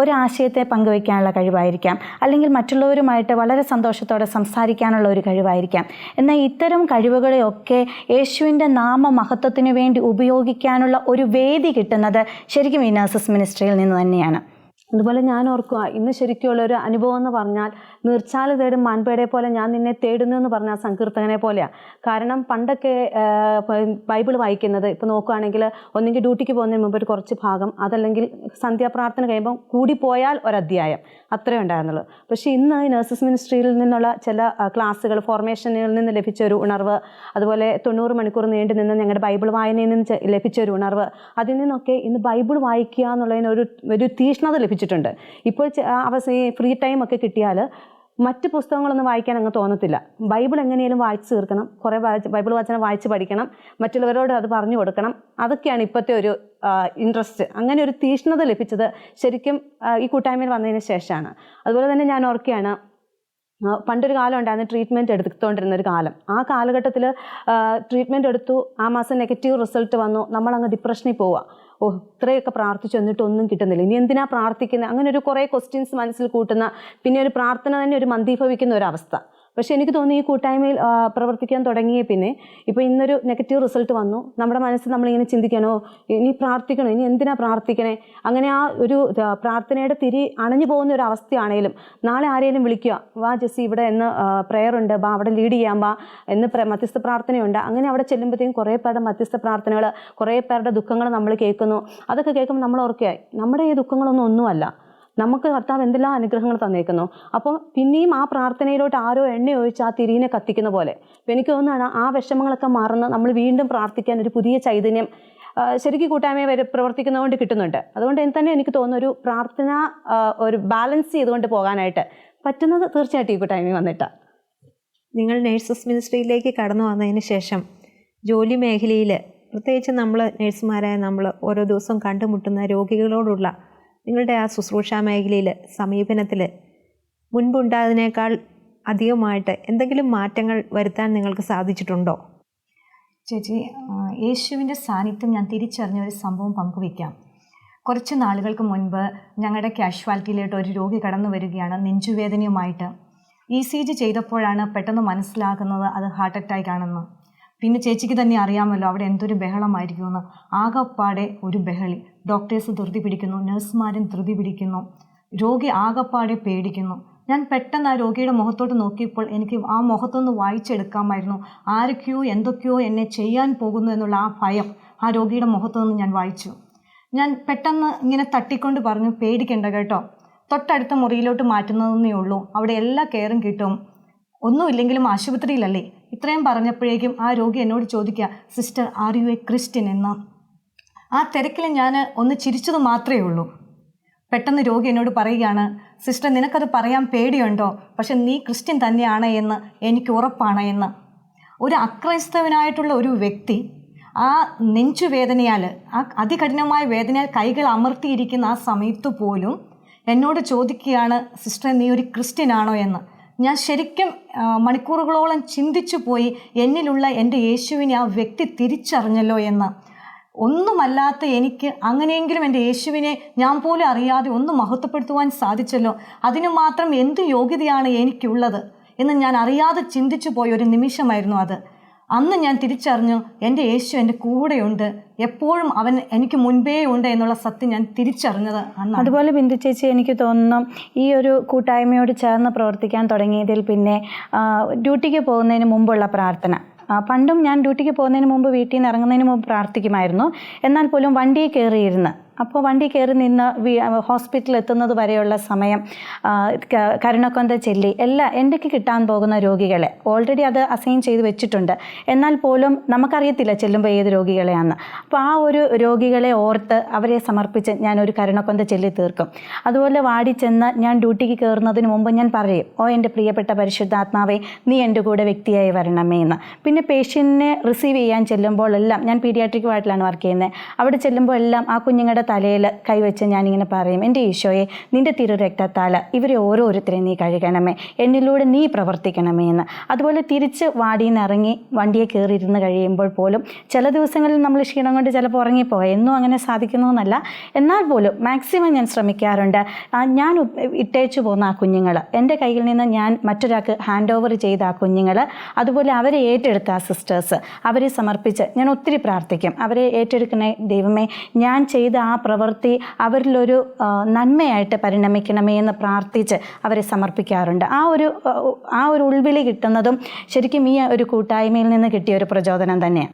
ഒരു ആശയത്തെ പങ്കുവയ്ക്കാനുള്ള കഴിവായിരിക്കാം, അല്ലെങ്കിൽ മറ്റുള്ളവരുമായിട്ട് വളരെ സന്തോഷത്തോടെ സംസാരിക്കാനുള്ള ഒരു കഴിവായിരിക്കാം. എന്നാൽ ഇത്തരം കഴിവുകളെയൊക്കെ യേശുവിൻ്റെ നാമമഹത്വത്തിന് വേണ്ടി ഉപയോഗിക്കാനുള്ള ഒരു വേദി കിട്ടുന്നത് ശരിക്കും ഈ നേഴ്സസ് മിനിസ്ട്രിയിൽ നിന്ന് തന്നെയാണ്. അതുപോലെ ഞാൻ ഓർക്കുക, ഇന്ന് ശരിക്കുള്ളൊരു അനുഭവം എന്ന് പറഞ്ഞാൽ, നീർച്ചാല് തേടും മാൻപേടെ പോലെ ഞാൻ നിന്നെ തേടുന്നു എന്ന് പറഞ്ഞാൽ സങ്കീർത്തകനെ പോലെയാണ്. കാരണം പണ്ടൊക്കെ ബൈബിൾ വായിക്കുന്നത് ഇപ്പോൾ നോക്കുകയാണെങ്കിൽ ഒന്നെങ്കിൽ ഡ്യൂട്ടിക്ക് പോകുന്നതിന് മുമ്പ് ഒരു കുറച്ച് ഭാഗം, അതല്ലെങ്കിൽ സന്ധ്യാപ്രാർത്ഥന കഴിയുമ്പോൾ കൂടിപ്പോയാൽ ഒരധ്യായം, അത്രയേ ഉണ്ടായിരുന്നുള്ളൂ. പക്ഷേ ഇന്ന് ഈ നേഴ്സസ് മിനിസ്ട്രിയിൽ നിന്നുള്ള ചില ക്ലാസ്സുകൾ, ഫോർമേഷനിൽ നിന്ന് ലഭിച്ച ഒരു ഉണർവ്, അതുപോലെ 90 മണിക്കൂർ നീണ്ടു നിന്ന് ഞങ്ങളുടെ ബൈബിൾ വായനയിൽ നിന്ന് ലഭിച്ച ഒരു ഉണർവ്, അതിൽ നിന്നൊക്കെ ഇന്ന് ബൈബിൾ വായിക്കുക എന്നുള്ളതിന് ഒരു തീഷ്ണത ലഭിച്ചിട്ടുണ്ട്. ഇപ്പോൾ ഫ്രീ ടൈം ഒക്കെ കിട്ടിയാൽ മറ്റ് പുസ്തകങ്ങളൊന്നും വായിക്കാൻ അങ്ങ് തോന്നത്തില്ല. ബൈബിൾ എങ്ങനെയും വായിച്ചു തീർക്കണം, കുറേ ബൈബിൾ വചനം വായിച്ച് പഠിക്കണം, മറ്റുള്ളവരോട് അത് പറഞ്ഞു കൊടുക്കണം. അതൊക്കെയാണ് ഇപ്പോഴത്തെ ഒരു ഇൻട്രസ്റ്റ്. അങ്ങനെ ഒരു തീഷ്ണത ലഭിച്ചത് ശരിക്കും ഈ കൂട്ടായ്മയിൽ വന്നതിന് ശേഷമാണ്. അതുപോലെ തന്നെ ഞാൻ ഓർക്കുകയാണ്, പണ്ടൊരു കാലം ഉണ്ടായിരുന്നു ട്രീറ്റ്മെൻറ്റ് എടുത്തുകൊണ്ടിരുന്ന ഒരു കാലം. ആ കാലഘട്ടത്തിൽ ട്രീറ്റ്മെൻറ്റ് എടുത്തു, ആ മാസം നെഗറ്റീവ് റിസൾട്ട് വന്നു, നമ്മളങ്ങ് ഡിപ്രഷനിൽ പോവുക. ഇത്രയൊക്കെ പ്രാർത്ഥിച്ചു എന്നിട്ട് ഒന്നും കിട്ടുന്നില്ല, ഇനി എന്തിനാ പ്രാർത്ഥിക്കുന്നത്, അങ്ങനെ ഒരു കുറേ ക്വസ്റ്റ്യൻസ് മനസ്സിൽ കൂട്ടുന്ന, പിന്നെ ഒരു പ്രാർത്ഥന തന്നെ ഒരു മന്ദീഭവിക്കുന്ന ഒരവസ്ഥ. പക്ഷേ എനിക്ക് തോന്നി ഈ കൂട്ടായ്മയിൽ പ്രവർത്തിക്കാൻ തുടങ്ങിയ പിന്നെ ഇപ്പോൾ ഇന്നൊരു നെഗറ്റീവ് റിസൾട്ട് വന്നു, നമ്മുടെ മനസ്സിൽ നമ്മളിങ്ങനെ ചിന്തിക്കണോ, ഇനി പ്രാർത്ഥിക്കണോ, ഇനി എന്തിനാ പ്രാർത്ഥിക്കണേ, അങ്ങനെ ആ ഒരു പ്രാർത്ഥനയുടെ തിരി അണഞ്ഞു പോകുന്ന ഒരു അവസ്ഥയാണേലും നാളെ ആരെങ്കിലും വിളിക്കുക, വാ ജെസ്സി ഇവിടെ എന്ന് പ്രെയർ ഉണ്ട്, വാ അവിടെ ലീഡ് ചെയ്യാൻ വാ എന്ന് മധ്യസ്ഥ പ്രാർത്ഥനയുണ്ട്. അങ്ങനെ അവിടെ ചെല്ലുമ്പോഴത്തേക്കും കുറേ പേരുടെ മധ്യസ്ഥ പ്രാർത്ഥനകൾ, കുറേ പേരുടെ ദുഃഖങ്ങൾ നമ്മൾ കേൾക്കുന്നു. അതൊക്കെ കേൾക്കുമ്പോൾ നമ്മൾ ഓർക്കുകയായി, നമ്മുടെ ഈ ദുഃഖങ്ങളൊന്നും ഒന്നുമല്ല, നമുക്ക് കർത്താവ് എന്തെല്ലാം അനുഗ്രഹങ്ങൾ തന്നേക്കുന്നു. അപ്പോൾ പിന്നെയും ആ പ്രാർത്ഥനയിലോട്ട് ആരോ എണ്ണ ഒഴിച്ച് ആ തിരിനെ കത്തിക്കുന്ന പോലെ. അപ്പോൾ എനിക്ക് തോന്നുന്നതാണ് ആ വിഷമങ്ങളൊക്കെ മറന്ന് നമ്മൾ വീണ്ടും പ്രാർത്ഥിക്കാൻ ഒരു പുതിയ ചൈതന്യം ശരിക്കും കൂട്ടായ്മയെ വരെ പ്രവർത്തിക്കുന്നതുകൊണ്ട് കിട്ടുന്നുണ്ട്. അതുകൊണ്ട് തന്നെ എനിക്ക് തോന്നുന്നു ഒരു പ്രാർത്ഥന ഒരു ബാലൻസ് ചെയ്തുകൊണ്ട് പോകാനായിട്ട് പറ്റുന്നത് തീർച്ചയായിട്ടും ഈ കൂട്ടായ്മ വന്നിട്ടാണ്. നിങ്ങൾ നേഴ്സസ് മിനിസ്ട്രിയിലേക്ക് കടന്നു വന്നതിന് ശേഷം ജോലി മേഖലയിൽ, പ്രത്യേകിച്ച് നമ്മൾ നേഴ്സുമാരായ നമ്മൾ ഓരോ ദിവസവും കണ്ടുമുട്ടുന്ന രോഗികളോടുള്ള നിങ്ങളുടെ ആ ശുശ്രൂഷാ മേഖലയിൽ സമീപനത്തിൽ മുൻപുണ്ടായതിനേക്കാൾ അധികമായിട്ട് എന്തെങ്കിലും മാറ്റങ്ങൾ വരുത്താൻ നിങ്ങൾക്ക് സാധിച്ചിട്ടുണ്ടോ? ചേച്ചി, യേശുവിൻ്റെ സാന്നിധ്യം ഞാൻ തിരിച്ചറിഞ്ഞ ഒരു സംഭവം പങ്കുവയ്ക്കാം. കുറച്ച് നാളുകൾക്ക് മുൻപ് ഞങ്ങളുടെ കാഷ്വാലിറ്റിയിലോട്ട് ഒരു രോഗി കടന്നു വരികയാണ് നെഞ്ചുവേദനയുമായിട്ട്. ECG ചെയ്തപ്പോഴാണ് പെട്ടെന്ന് മനസ്സിലാക്കുന്നത് അത് ഹാർട്ട് അറ്റാക്ക് ആണെന്ന്. പിന്നെ ചേച്ചിക്ക് തന്നെ അറിയാമല്ലോ അവിടെ എന്തൊരു ബഹളമായിരിക്കുമെന്ന്. ആകപ്പാടെ ഒരു ബഹളി. ഡോക്ടേഴ്സ് ധൃതി പിടിക്കുന്നു, നഴ്സുമാരും ധൃതി പിടിക്കുന്നു, രോഗി ആകപ്പാടെ പേടിക്കുന്നു. ഞാൻ പെട്ടെന്ന് ആ രോഗിയുടെ മുഖത്തോട്ട് നോക്കിയപ്പോൾ എനിക്ക് ആ മുഖത്തൊന്ന് വായിച്ചെടുക്കാമായിരുന്നു. ആരൊക്കെയോ എന്തൊക്കെയോ എന്നെ ചെയ്യാൻ പോകുന്നു എന്നുള്ള ആ ഭയം ആ രോഗിയുടെ മുഖത്തുനിന്ന് ഞാൻ വായിച്ചു. ഞാൻ പെട്ടെന്ന് ഇങ്ങനെ തട്ടിക്കൊണ്ട് പറഞ്ഞു, പേടിക്കണ്ട കേട്ടോ, തൊട്ടടുത്ത മുറിയിലോട്ട് മാറ്റുന്നതെന്നേ ഉള്ളൂ, അവിടെ എല്ലാ കെയറും കിട്ടും, ഒന്നുമില്ലെങ്കിലും ആശുപത്രിയിലല്ലേ. ഇത്രയും പറഞ്ഞപ്പോഴേക്കും ആ രോഗി എന്നോട് ചോദിക്കുക, sister are you A Christian എന്ന്. ആ തിരക്കിൽ ഞാൻ ഒന്ന് ചിരിച്ചത് മാത്രമേ ഉള്ളൂ. പെട്ടെന്ന് രോഗി എന്നോട് പറയുകയാണ്, സിസ്റ്റർ നിനക്കത് പറയാൻ പേടിയുണ്ടോ, പക്ഷെ നീ ക്രിസ്ത്യൻ തന്നെയാണ് എന്ന് എനിക്ക് ഉറപ്പാണ് എന്ന്. ഒരു അക്രൈസ്തവനായിട്ടുള്ള ഒരു വ്യക്തി ആ നെഞ്ചുവേദനയാൽ, ആ അതികഠിനമായ വേദനയാൽ കൈകൾ അമർത്തിയിരിക്കുന്ന ആ സമയത്ത് പോലും എന്നോട് ചോദിക്കുകയാണ്, സിസ്റ്റർ നീ ഒരു ക്രിസ്ത്യൻ ആണോ എന്ന്. ഞാൻ ശരിക്കും മണിക്കൂറുകളോളം ചിന്തിച്ചു പോയി, എന്നിലുള്ള എൻ്റെ യേശുവിനെ ആ വ്യക്തി തിരിച്ചറിഞ്ഞല്ലോ എന്ന്. ഒന്നുമല്ലാത്ത എനിക്ക് അങ്ങനെയെങ്കിലും എൻ്റെ യേശുവിനെ ഞാൻ പോലും അറിയാതെ ഒന്ന് മഹത്വപ്പെടുത്തുവാൻ സാധിച്ചല്ലോ, അതിനു മാത്രം എന്ത് യോഗ്യതയാണ് എനിക്കുള്ളത് എന്ന് ഞാൻ അറിയാതെ ചിന്തിച്ചു പോയ ഒരു നിമിഷമായിരുന്നു അത്. അന്ന് ഞാൻ തിരിച്ചറിഞ്ഞു, എൻ്റെ യേശു എൻ്റെ കൂടെയുണ്ട്, എപ്പോഴും അവൻ എനിക്ക് മുൻപേ ഉണ്ട് എന്നുള്ള സത്യം ഞാൻ തിരിച്ചറിഞ്ഞത് അന്ന്. അതുപോലെ ബിന്ദു ചേച്ചി, എനിക്ക് തോന്നുന്നു ഈ ഒരു കൂട്ടായ്മയോട് ചേർന്ന് പ്രവർത്തിക്കാൻ തുടങ്ങിയതിൽ പിന്നെ ഡ്യൂട്ടിക്ക് പോകുന്നതിന് മുമ്പുള്ള പ്രാർത്ഥന, പണ്ടും ഞാൻ ഡ്യൂട്ടിക്ക് പോകുന്നതിന് മുമ്പ് വീട്ടിൽ നിന്ന് ഇറങ്ങുന്നതിന് മുമ്പ് പ്രാർത്ഥിക്കുമായിരുന്നു. എന്നാൽ പോലും വണ്ടിയിൽ കയറിയിരുന്ന്, അപ്പോൾ വണ്ടി കയറി നിന്ന് ഹോസ്പിറ്റലിൽ എത്തുന്നത് വരെയുള്ള സമയം കരുണക്കൊന്ത ചെല്ലി എല്ലാ എൻ്റെക്ക് കിട്ടാൻ പോകുന്ന രോഗികളെ ഓൾറെഡി അത് അസൈൻ ചെയ്ത് വെച്ചിട്ടുണ്ട്. എന്നാൽ പോലും നമുക്കറിയത്തില്ല ചെല്ലുമ്പോൾ ഏത് രോഗികളെയാണെന്ന്. അപ്പോൾ ആ ഒരു രോഗികളെ ഓർത്ത് അവരെ സമർപ്പിച്ച് ഞാനൊരു കരുണക്കൊന്ത ചെല്ലി തീർക്കും. അതുപോലെ വാടി ചെന്ന് ഞാൻ ഡ്യൂട്ടിക്ക് കയറുന്നതിന് മുമ്പ് ഞാൻ പറയും, ഓ എൻ്റെ പ്രിയപ്പെട്ട പരിശുദ്ധാത്മാവേ നീ എൻ്റെ കൂടെ വ്യക്തിയായി വരണമേ എന്ന്. പിന്നെ പേഷ്യൻറ്റിനെ റിസീവ് ചെയ്യാൻ ചെല്ലുമ്പോഴെല്ലാം, ഞാൻ പീഡിയാട്രിക് വാർഡിലാണ് വർക്ക് ചെയ്യുന്നത്, അവിടെ ചെല്ലുമ്പോൾ എല്ലാം ആ കുഞ്ഞുങ്ങളുടെ തലയിൽ കൈവച്ച് ഞാനിങ്ങനെ പറയും, എൻ്റെ ഈശോയെ നിൻ്റെ തിരുരക്തത്താൽ ഇവരെ ഓരോരുത്തരെയും നീ കഴുകണമേ, എന്നിലൂടെ നീ പ്രവർത്തിക്കണമേ എന്ന്. അതുപോലെ തിരിച്ച് വാടിയിൽ നിന്ന് ഇറങ്ങി വണ്ടിയെ കയറിയിരുന്ന് കഴിയുമ്പോൾ പോലും ചില ദിവസങ്ങളിൽ നമ്മൾ ക്ഷീണം കൊണ്ട് ചിലപ്പോൾ ഉറങ്ങിപ്പോകാം, എന്നും അങ്ങനെ സാധിക്കുന്നതെന്നല്ല, എന്നാൽ പോലും മാക്സിമം ഞാൻ ശ്രമിക്കാറുണ്ട്. ഞാൻ ഇട്ടേച്ചു പോകുന്ന ആ കുഞ്ഞുങ്ങൾ, എൻ്റെ കയ്യിൽ നിന്ന് ഞാൻ മറ്റൊരാൾക്ക് ഹാൻഡ് ഓവർ ചെയ്ത ആ കുഞ്ഞുങ്ങൾ, അതുപോലെ അവരെ ഏറ്റെടുത്ത ആ സിസ്റ്റേഴ്സ്, അവരെ സമർപ്പിച്ച് ഞാൻ ഒത്തിരി പ്രാർത്ഥിക്കും. അവരെ ഏറ്റെടുക്കണേ ദൈവമേ, ഞാൻ ചെയ്ത ആ പ്രവൃത്തി അവരിലൊരു നന്മയായിട്ട് പരിണമിക്കണമേ എന്ന് പ്രാർത്ഥിച്ച് അവരെ സമർപ്പിക്കാറുണ്ട്. ആ ഒരു ഉൾവിളി കിട്ടുന്നതും ശരിക്കും ഈ ഒരു കൂട്ടായ്മയിൽ നിന്ന് കിട്ടിയ ഒരു പ്രചോദനം തന്നെയാണ്.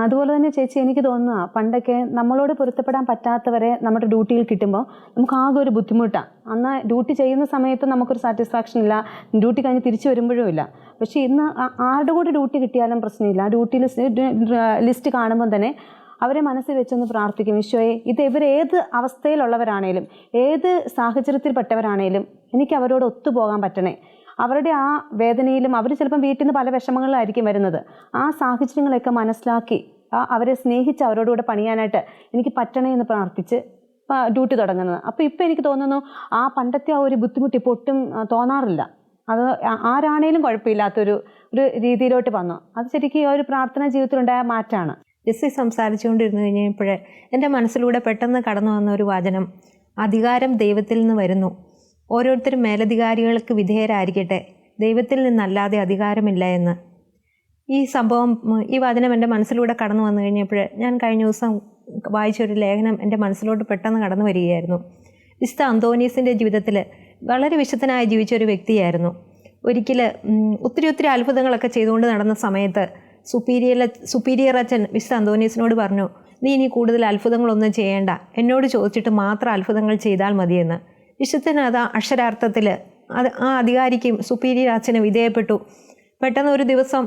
അതുപോലെ തന്നെ ചേച്ചി, എനിക്ക് തോന്നുക പണ്ടൊക്കെ നമ്മളോട് പൊരുത്തപ്പെടാൻ പറ്റാത്തവരെ നമ്മുടെ ഡ്യൂട്ടിയിൽ കിട്ടുമ്പോൾ നമുക്ക് ആകെ ഒരു ബുദ്ധിമുട്ടാണ്. അന്ന് ഡ്യൂട്ടി ചെയ്യുന്ന സമയത്ത് നമുക്കൊരു സാറ്റിസ്ഫാക്ഷൻ ഇല്ല, ഡ്യൂട്ടി കഴിഞ്ഞ് തിരിച്ചു വരുമ്പോഴും ഇല്ല. പക്ഷേ ഇന്ന് ആരുടെ കൂടെ ഡ്യൂട്ടി കിട്ടിയാലും പ്രശ്നമില്ല. ഡ്യൂട്ടി ലിസ്റ്റ് കാണുമ്പോൾ തന്നെ അവരെ മനസ്സിൽ വെച്ചൊന്ന് പ്രാർത്ഥിക്കും, ഈശോയെ ഇത് ഇവരേത് അവസ്ഥയിലുള്ളവരാണേലും ഏത് സാഹചര്യത്തിൽപ്പെട്ടവരാണേലും എനിക്ക് അവരോട് ഒത്തുപോകാൻ പറ്റണേ, അവരുടെ ആ വേദനയിലും അവർ ചിലപ്പം വീട്ടിൽ നിന്ന് പല വിഷമങ്ങളിലായിരിക്കും വരുന്നത്. ആ സാഹചര്യങ്ങളൊക്കെ മനസ്സിലാക്കി അവരെ സ്നേഹിച്ച് അവരോടുകൂടെ പണിയാനായിട്ട് എനിക്ക് പറ്റണേ എന്ന് പ്രാർത്ഥിച്ച് ഡ്യൂട്ടി തുടങ്ങുന്നത്. അപ്പോൾ ഇപ്പോൾ എനിക്ക് തോന്നുന്നു ആ പണ്ടത്തെ ആ ഒരു ബുദ്ധിമുട്ട് ഇപ്പോൾ ഒട്ടും തോന്നാറില്ല. അത് ആരാണേലും കുഴപ്പമില്ലാത്തൊരു രീതിയിലോട്ട് വന്നു. അത് ശരിക്കും ഈ ഒരു പ്രാർത്ഥനാ ജീവിതത്തിലുണ്ടായ മാറ്റമാണ്. ജെസ്സി സംസാരിച്ചുകൊണ്ടിരുന്നു കഴിഞ്ഞപ്പോൾ എൻ്റെ മനസ്സിലൂടെ പെട്ടെന്ന് കടന്നു വന്ന ഒരു വചനം, അധികാരം ദൈവത്തിൽ നിന്ന് വരുന്നു, ഓരോരുത്തരും മേലധികാരികൾക്ക് വിധേയരായിരിക്കട്ടെ, ദൈവത്തിൽ നിന്നല്ലാതെ അധികാരമില്ല എന്ന്. ഈ സംഭവം, ഈ വചനം എൻ്റെ മനസ്സിലൂടെ കടന്നു വന്നു കഴിഞ്ഞപ്പോൾ ഞാൻ കഴിഞ്ഞ ദിവസം വായിച്ചൊരു ലേഖനം എൻ്റെ മനസ്സിലോട്ട് പെട്ടെന്ന് കടന്നു വരികയായിരുന്നു. വിശുദ്ധ അന്തോനീസിൻ്റെ ജീവിതത്തിൽ വളരെ വിശുദ്ധനായി ജീവിച്ചൊരു വ്യക്തിയായിരുന്നു. ഒരിക്കൽ ഒത്തിരി അത്ഭുതങ്ങളൊക്കെ ചെയ്തുകൊണ്ട് നടന്ന സമയത്ത് സുപ്പീരിയർ അച്ഛൻ വിശുദ്ധ അന്തോനീസിനോട് പറഞ്ഞു, നീ ഇനി കൂടുതൽ അത്ഭുതങ്ങളൊന്നും ചെയ്യേണ്ട, എന്നോട് ചോദിച്ചിട്ട് മാത്രം അത്ഭുതങ്ങൾ ചെയ്താൽ മതിയെന്ന്. വിശുദ്ധൻ അത് അക്ഷരാർത്ഥത്തിൽ ആ അധികാരിക്കും സുപ്പീരിയർ അച്ഛന് വിധേയപ്പെട്ടു. പെട്ടെന്ന് ഒരു ദിവസം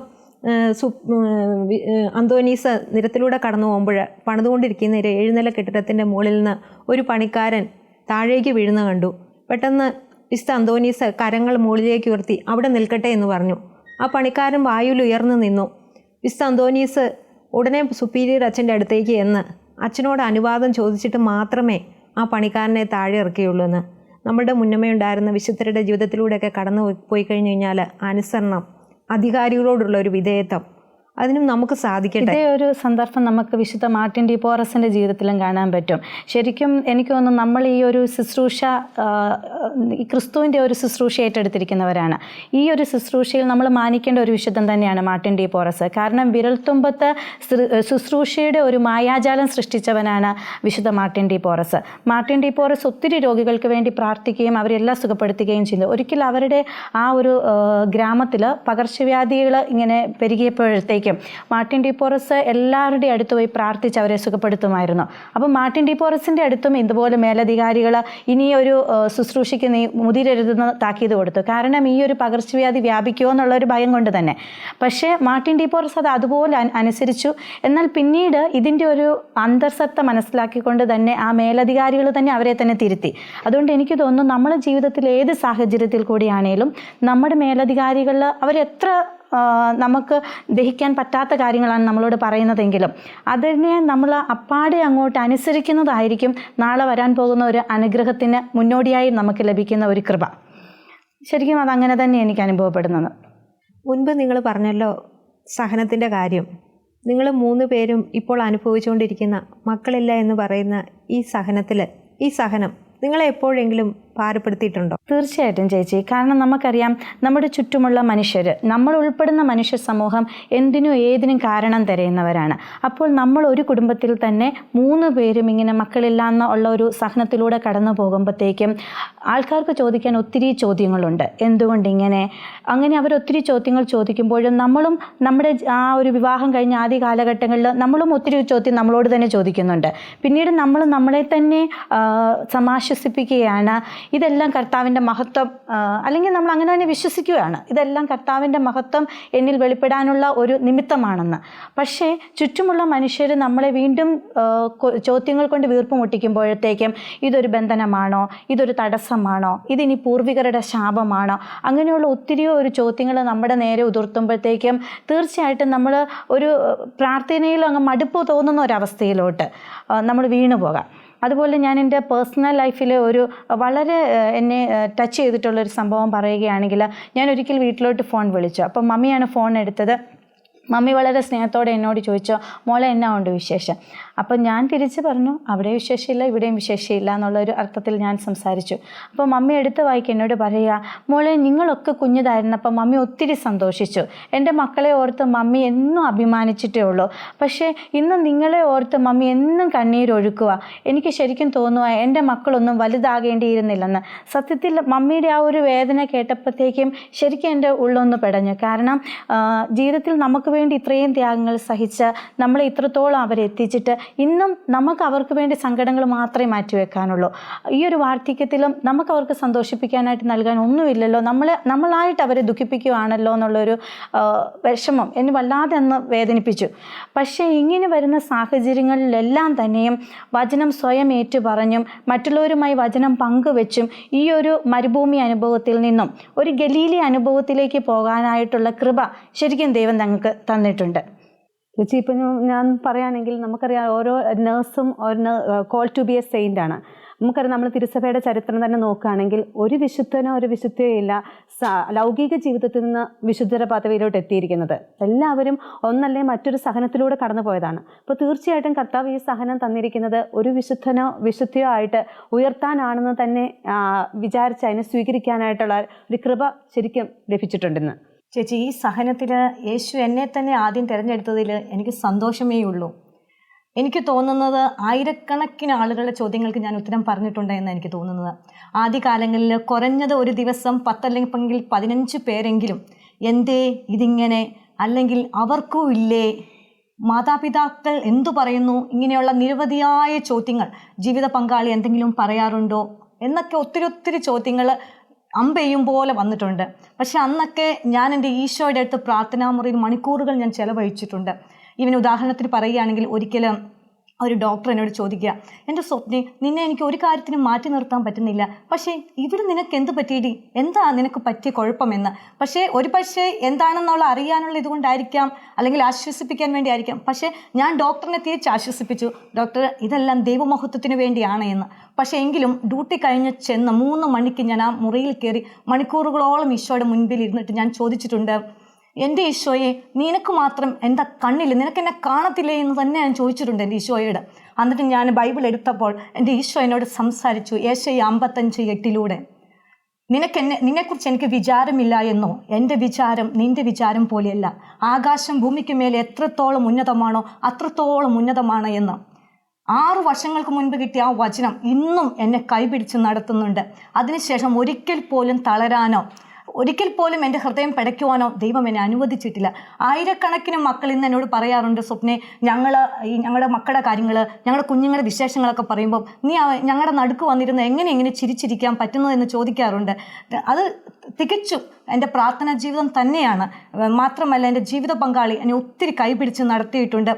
അന്തോനീസ് നിരത്തിലൂടെ കടന്നു പോകുമ്പോൾ പണിതുകൊണ്ടിരിക്കുന്ന ഒരു 7 നില കെട്ടിടത്തിൻ്റെ മുകളിൽ നിന്ന് ഒരു പണിക്കാരൻ താഴേക്ക് വീഴുന്ന കണ്ടു. പെട്ടെന്ന് വിശുദ്ധ അന്തോനീസ് കരങ്ങൾ മുകളിലേക്ക് ഉയർത്തി അവിടെ നിൽക്കട്ടെ എന്ന് പറഞ്ഞു. ആ പണിക്കാരൻ വായുവിൽ ഉയർന്നു നിന്നു. വിശുദ്ധ അന്തോനീസ് ഉടനെ സുപ്പീരിയർ അച്ഛൻ്റെ അടുത്തേക്ക് എന്ന് അച്ഛനോട് അനുവാദം ചോദിച്ചിട്ട് മാത്രമേ ആ പണിക്കാരനെ താഴെ ഇറക്കുകയുള്ളൂ എന്ന്. നമ്മുടെ മുന്നമേ ഉണ്ടായിരുന്ന വിശുദ്ധരുടെ ജീവിതത്തിലൂടെയൊക്കെ കടന്നു പോയി കഴിഞ്ഞു കഴിഞ്ഞാൽ അനുസരണം, അധികാരികളോടുള്ള ഒരു വിധേയത്വം, അതിനും നമുക്ക് സാധിക്കട്ടെ. ഇതേ ഒരു സന്ദർഭം നമുക്ക് വിശുദ്ധ മാർട്ടിൻ ഡി പോറസിൻ്റെ ജീവിതത്തിലും കാണാൻ പറ്റും. ശരിക്കും എനിക്ക് തോന്നുന്നു നമ്മൾ ഈ ഒരു ശുശ്രൂഷ, ഈ ക്രിസ്തുവിൻ്റെ ഒരു ശുശ്രൂഷ ഏറ്റെടുത്തിരിക്കുന്നവരാണ്. ഈ ഒരു ശുശ്രൂഷയിൽ നമ്മൾ മാനിക്കേണ്ട ഒരു വിശുദ്ധൻ തന്നെയാണ് മാർട്ടിൻ ഡി പോറസ്. കാരണം വിരൽത്തുമ്പത്ത് ശുശ്രൂഷയുടെ ഒരു മായാജാലം സൃഷ്ടിച്ചവനാണ് വിശുദ്ധ Martin D porous. Martin D porous ഒത്തിരി രോഗികൾക്ക് വേണ്ടി പ്രാർത്ഥിക്കുകയും അവരെല്ലാം സുഖപ്പെടുത്തുകയും ചെയ്തു. ഒരിക്കൽ അവരുടെ ആ ഒരു ഗ്രാമത്തിൽ പകർച്ചവ്യാധികൾ ഇങ്ങനെ പെരുകിയപ്പോഴത്തേക്കും മാർട്ടിൻ ഡി പോറസ് എല്ലാവരുടെയും അടുത്ത് പോയി പ്രാർത്ഥിച്ച് അവരെ സുഖപ്പെടുത്തുമായിരുന്നു. അപ്പം മാർട്ടിൻ ഡി പോറസിൻ്റെ അടുത്തും ഇതുപോലെ മേലധികാരികൾ ഇനിയൊരു ശുശ്രൂഷയ്ക്ക് മുതിരരുതെന്ന് താക്കീത് കൊടുത്തു. കാരണം ഈ ഒരു പകർച്ചവ്യാധി വ്യാപിക്കുമോ എന്നുള്ളൊരു ഭയം കൊണ്ട് തന്നെ. പക്ഷേ മാർട്ടിൻ ഡി പോറസ് അത് അതുപോലെ അനുസരിച്ചു. എന്നാൽ പിന്നീട് ഇതിൻ്റെ ഒരു അന്തർസത്ത മനസ്സിലാക്കിക്കൊണ്ട് തന്നെ ആ മേലധികാരികൾ തന്നെ അവരെ തന്നെ തിരുത്തി. അതുകൊണ്ട് എനിക്ക് തോന്നുന്നു നമ്മുടെ ജീവിതത്തിൽ ഏത് സാഹചര്യത്തിൽ കൂടിയാണേലും നമ്മുടെ മേലധികാരികളിൽ അവരെത്ര നമുക്ക് ദഹിക്കാൻ പറ്റാത്ത കാര്യങ്ങളാണ് നമ്മളോട് പറയുന്നതെങ്കിലും അതിനെ നമ്മൾ അപ്പാടെ അങ്ങോട്ട് അനുസരിക്കുന്നതായിരിക്കും നാളെ വരാൻ പോകുന്ന ഒരു അനുഗ്രഹത്തിന് മുന്നോടിയായി നമുക്ക് ലഭിക്കുന്ന ഒരു കൃപ. ശരിക്കും അതങ്ങനെ തന്നെ എനിക്ക് അനുഭവപ്പെടുന്നത്. മുൻപ് നിങ്ങൾ പറഞ്ഞല്ലോ സഹനത്തിൻ്റെ കാര്യം. നിങ്ങൾ 3 പേരും ഇപ്പോൾ അനുഭവിച്ചുകൊണ്ടിരിക്കുന്ന മക്കളില്ല എന്ന് പറയുന്ന ഈ സഹനം നിങ്ങളെ എപ്പോഴെങ്കിലും ഭാരപ്പെടുത്തിയിട്ടുണ്ടോ? തീർച്ചയായിട്ടും ചേച്ചി. കാരണം നമുക്കറിയാം നമ്മുടെ ചുറ്റുമുള്ള മനുഷ്യർ, നമ്മൾ ഉൾപ്പെടുന്ന മനുഷ്യ സമൂഹം എന്തിനും ഏതിനും കാരണം തിരയുന്നവരാണ്. അപ്പോൾ നമ്മൾ ഒരു കുടുംബത്തിൽ തന്നെ 3 പേരും ഇങ്ങനെ മക്കളില്ല എന്നുള്ള ഒരു സഹനത്തിലൂടെ കടന്നു പോകുമ്പോഴത്തേക്കും ആൾക്കാർക്ക് ചോദിക്കാൻ ഒത്തിരി ചോദ്യങ്ങളുണ്ട്. എന്തുകൊണ്ടിങ്ങനെ? അങ്ങനെ അവരൊത്തിരി ചോദ്യങ്ങൾ ചോദിക്കുമ്പോഴും നമ്മളും നമ്മുടെ ആ ഒരു വിവാഹം കഴിഞ്ഞ ആദ്യ കാലഘട്ടങ്ങളിൽ നമ്മളും ഒത്തിരി ചോദ്യം നമ്മളോട് തന്നെ ചോദിക്കുന്നുണ്ട്. പിന്നീട് നമ്മൾ നമ്മളെ തന്നെ സമാശ്വസിപ്പിക്കുകയാണ്, ഇതെല്ലാം കർത്താവിൻ്റെ മഹത്വം, അല്ലെങ്കിൽ നമ്മൾ അങ്ങനെ തന്നെ വിശ്വസിക്കുകയാണ്, ഇതെല്ലാം കർത്താവിൻ്റെ മഹത്വം എന്നിൽ വെളിപ്പെടാനുള്ള ഒരു നിമിത്തമാണെന്ന്. പക്ഷേ ചുറ്റുമുള്ള മനുഷ്യർ നമ്മളെ വീണ്ടും ചോദ്യങ്ങൾ കൊണ്ട് വീർപ്പ് മുട്ടിക്കുമ്പോഴത്തേക്കും ഇതൊരു ബന്ധനമാണോ, ഇതൊരു തടസ്സമാണോ, ഇതിനി പൂർവികരുടെ ശാപമാണോ, അങ്ങനെയുള്ള ഒത്തിരിയോ ഒരു ചോദ്യങ്ങൾ നമ്മുടെ നേരെ ഉതിർത്തുമ്പോഴത്തേക്കും തീർച്ചയായിട്ടും നമ്മൾ ഒരു പ്രാർത്ഥനയിൽ അങ്ങ് മടുപ്പ് തോന്നുന്ന ഒരവസ്ഥയിലോട്ട് നമ്മൾ വീണു പോകാം. അതുപോലെ ഞാൻ എൻ്റെ പേഴ്സണൽ ലൈഫിൽ ഒരു വളരെ എന്നെ ടച്ച് ചെയ്തിട്ടുള്ളൊരു സംഭവം പറയുകയാണെങ്കിൽ, ഞാൻ ഒരിക്കൽ വീട്ടിലോട്ട് ഫോൺ വിളിച്ചു. അപ്പം മമ്മിയാണ് ഫോൺ എടുത്തത്. മമ്മി വളരെ സ്നേഹത്തോടെ എന്നോട് ചോദിച്ചു, മോളെ എന്നാ ഉണ്ട് വിശേഷം? അപ്പം ഞാൻ തിരിച്ച് പറഞ്ഞു, അവിടെ വിശേഷമില്ല ഇവിടെയും വിശേഷമില്ല എന്നുള്ളൊരു അർത്ഥത്തിൽ ഞാൻ സംസാരിച്ചു. അപ്പോൾ മമ്മി എടുത്ത് വായിക്ക് എന്നോട് പറയുക, മോളെ നിങ്ങളൊക്കെ കുഞ്ഞിതായിരുന്നപ്പോൾ മമ്മി ഒത്തിരി സന്തോഷിച്ചു, എൻ്റെ മക്കളെ ഓർത്ത് മമ്മി എന്നും അഭിമാനിച്ചിട്ടേ ഉള്ളൂ. പക്ഷേ ഇന്ന് നിങ്ങളെ ഓർത്ത് മമ്മി എന്നും കണ്ണീരൊഴുക്കുക. എനിക്ക് ശരിക്കും തോന്നുക എൻ്റെ മക്കളൊന്നും വലുതാകേണ്ടിയിരുന്നില്ലെന്ന്. സത്യത്തിൽ മമ്മിയുടെ ആ ഒരു വേദന കേട്ടപ്പോഴത്തേക്കും ശരിക്കും എൻ്റെ ഉള്ളൊന്ന് പെടഞ്ഞു. കാരണം ജീവിതത്തിൽ നമുക്ക് വേണ്ടി ഇത്രയും ത്യാഗങ്ങൾ സഹിച്ച് നമ്മളെ ഇത്രത്തോളം അവരെത്തിച്ചിട്ട് ഇന്നും നമുക്ക് അവർക്ക് വേണ്ടി സങ്കടങ്ങൾ മാത്രമേ മാറ്റിവെക്കാനുള്ളൂ. ഈ ഒരു വാർദ്ധക്യത്തിലും നമുക്ക് അവർക്ക് സന്തോഷിപ്പിക്കാനായിട്ട് നൽകാൻ ഒന്നുമില്ലല്ലോ, നമ്മളായിട്ട് അവരെ ദുഃഖിപ്പിക്കുകയാണല്ലോ എന്നുള്ളൊരു വിഷമം എന്നെ വല്ലാതെ അന്ന് വേദനിപ്പിച്ചു. പക്ഷേ ഇങ്ങനെ വരുന്ന സാഹചര്യങ്ങളിലെല്ലാം തന്നെയും വചനം സ്വയം ഏറ്റുപറഞ്ഞും മറ്റുള്ളവരുമായി വചനം പങ്കുവെച്ചും ഈ ഒരു മരുഭൂമി അനുഭവത്തിൽ നിന്നും ഒരു ഗലീലി അനുഭവത്തിലേക്ക് പോകാനായിട്ടുള്ള കൃപ ശരിക്കും ദൈവം ഞങ്ങൾക്ക് തന്നിട്ടുണ്ട്. ചേച്ചി, ഇപ്പം ഞാൻ പറയുകയാണെങ്കിൽ നമുക്കറിയാം ഓരോ നേഴ്സും ഒരു call to be a saint ആണ്. നമുക്കറിയാം, നമ്മൾ തിരുസഭയുടെ ചരിത്രം തന്നെ നോക്കുകയാണെങ്കിൽ ഒരു വിശുദ്ധനോ ഒരു വിശുദ്ധയോ ഇല്ല ലൗകിക ജീവിതത്തിൽ നിന്ന് വിശുദ്ധര പദവിയിലോട്ട് എത്തിയിരിക്കുന്നത്. എല്ലാവരും ഒന്നല്ലേ മറ്റൊരു സഹനത്തിലൂടെ കടന്നു പോയതാണ്. അപ്പോൾ തീർച്ചയായിട്ടും കർത്താവ് ഈ സഹനം തന്നിരിക്കുന്നത് ഒരു വിശുദ്ധനോ വിശുദ്ധിയോ ആയിട്ട് ഉയർത്താനാണെന്ന് തന്നെ വിചാരിച്ച് അതിനെ സ്വീകരിക്കാനായിട്ടുള്ള ഒരു കൃപ ശരിക്കും ലഭിച്ചിട്ടുണ്ടെന്ന്. ചേച്ചി, ഈ സഹനത്തിൽ യേശു എന്നെ തന്നെ ആദ്യം തിരഞ്ഞെടുത്തതിൽ എനിക്ക് സന്തോഷമേ ഉള്ളൂ. എനിക്ക് തോന്നുന്നത് ആയിരക്കണക്കിന് ആളുകളുടെ ചോദ്യങ്ങൾക്ക് ഞാൻ ഉത്തരം പറഞ്ഞിട്ടുണ്ട് എന്ന് എനിക്ക് തോന്നുന്നത്. ആദ്യകാലങ്ങളിൽ കുറഞ്ഞത് ഒരു ദിവസം 10 അല്ലെങ്കിൽ 15 പേരെങ്കിലും എന്തേ ഇതിങ്ങനെ, അല്ലെങ്കിൽ അവർക്കും ഇല്ലേ, മാതാപിതാക്കൾ എന്തു പറയുന്നു, ഇങ്ങനെയുള്ള നിരവധിയായ ചോദ്യങ്ങൾ, ജീവിത പങ്കാളി എന്തെങ്കിലും പറയാറുണ്ടോ എന്നൊക്കെ ഒത്തിരി ചോദ്യങ്ങൾ അമ്പെയ്യും പോലെ വന്നിട്ടുണ്ട്. പക്ഷെ അന്നൊക്കെ ഞാൻ എൻ്റെ ഈശോയുടെ അടുത്ത് പ്രാർത്ഥനാമുറിയിൽ മണിക്കൂറുകൾ ഞാൻ ചെലവഴിച്ചിട്ടുണ്ട്. ഇവന് ഉദാഹരണത്തിന് പറയുകയാണെങ്കിൽ, ഒരിക്കലും ഒരു ഡോക്ടർ എന്നോട് ചോദിക്കുക, എൻ്റെ സ്വപ്നെ, നിന്നെ എനിക്ക് ഒരു കാര്യത്തിനും മാറ്റി നിർത്താൻ പറ്റുന്നില്ല, പക്ഷേ ഇവിടെ നിനക്ക് എന്ത് പറ്റിയിടി, എന്താ നിനക്ക് പറ്റിയ കുഴപ്പമെന്ന്. പക്ഷേ എന്താണെന്നുള്ള അറിയാനുള്ള ഇതുകൊണ്ടായിരിക്കാം, അല്ലെങ്കിൽ ആശ്വസിപ്പിക്കാൻ വേണ്ടി ആയിരിക്കാം. പക്ഷേ ഞാൻ ഡോക്ടറിനെ തിരിച്ച് ആശ്വസിപ്പിച്ചു, ഡോക്ടർ ഇതെല്ലാം ദൈവമഹത്വത്തിന് വേണ്ടിയാണ് എന്ന്. പക്ഷേ എങ്കിലും ഡ്യൂട്ടി കഴിഞ്ഞ് ചെന്ന് 3 മണിക്ക് ഞാൻ ആ മുറിയിൽ കയറി മണിക്കൂറുകളോളം ഈശോയുടെ മുൻപിൽ ഇരുന്നിട്ട് ഞാൻ ചോദിച്ചിട്ടുണ്ട്, എൻ്റെ ഈശോയെ, നിനക്ക് മാത്രം എന്താ കണ്ണില്ല, നിനക്ക് എന്നെ കാണത്തില്ലേ എന്ന് തന്നെ ഞാൻ ചോദിച്ചിട്ടുണ്ട് എൻ്റെ ഈശോയോട്. എന്നിട്ട് ഞാൻ ബൈബിൾ എടുത്തപ്പോൾ എൻ്റെ ഈശോ എന്നോട് സംസാരിച്ചു, യേശയ്യ 55:8 നിന്നെക്കുറിച്ച് എനിക്ക് വിചാരമില്ല എന്നോ, എൻ്റെ വിചാരം നിൻ്റെ വിചാരം പോലെയല്ല, ആകാശം ഭൂമിക്ക് മേലെ എത്രത്തോളം ഉന്നതമാണോ അത്രത്തോളം ഉന്നതമാണ് എന്ന്. 6 വർഷങ്ങൾക്ക് മുൻപ് കിട്ടിയ ആ വചനം ഇന്നും എന്നെ കൈപിടിച്ച് നടത്തുന്നുണ്ട്. അതിനുശേഷം ഒരിക്കൽ പോലും തളരാനോ ഒരിക്കൽ പോലും എൻ്റെ ഹൃദയം പിടയ്ക്കുവാനോ ദൈവം എന്നെ അനുവദിച്ചിട്ടില്ല. ആയിരക്കണക്കിന് മക്കൾ ഇന്ന് എന്നോട് പറയാറുണ്ട്, സ്വപ്നെ, ഞങ്ങളുടെ മക്കളുടെ കാര്യങ്ങൾ, ഞങ്ങളുടെ കുഞ്ഞുങ്ങളുടെ വിശേഷങ്ങളൊക്കെ പറയുമ്പോൾ നീ ഞങ്ങളുടെ നടുക്ക് വന്നിരുന്ന് എങ്ങനെ ചിരിച്ചിരിക്കാൻ പറ്റുന്നതെന്ന് ചോദിക്കാറുണ്ട്. അത് തികച്ചും എൻ്റെ പ്രാർത്ഥനാ ജീവിതം തന്നെയാണ്. മാത്രമല്ല, എൻ്റെ ജീവിത പങ്കാളി എന്നെ ഒത്തിരി കൈപിടിച്ച് നടത്തിയിട്ടുണ്ട്.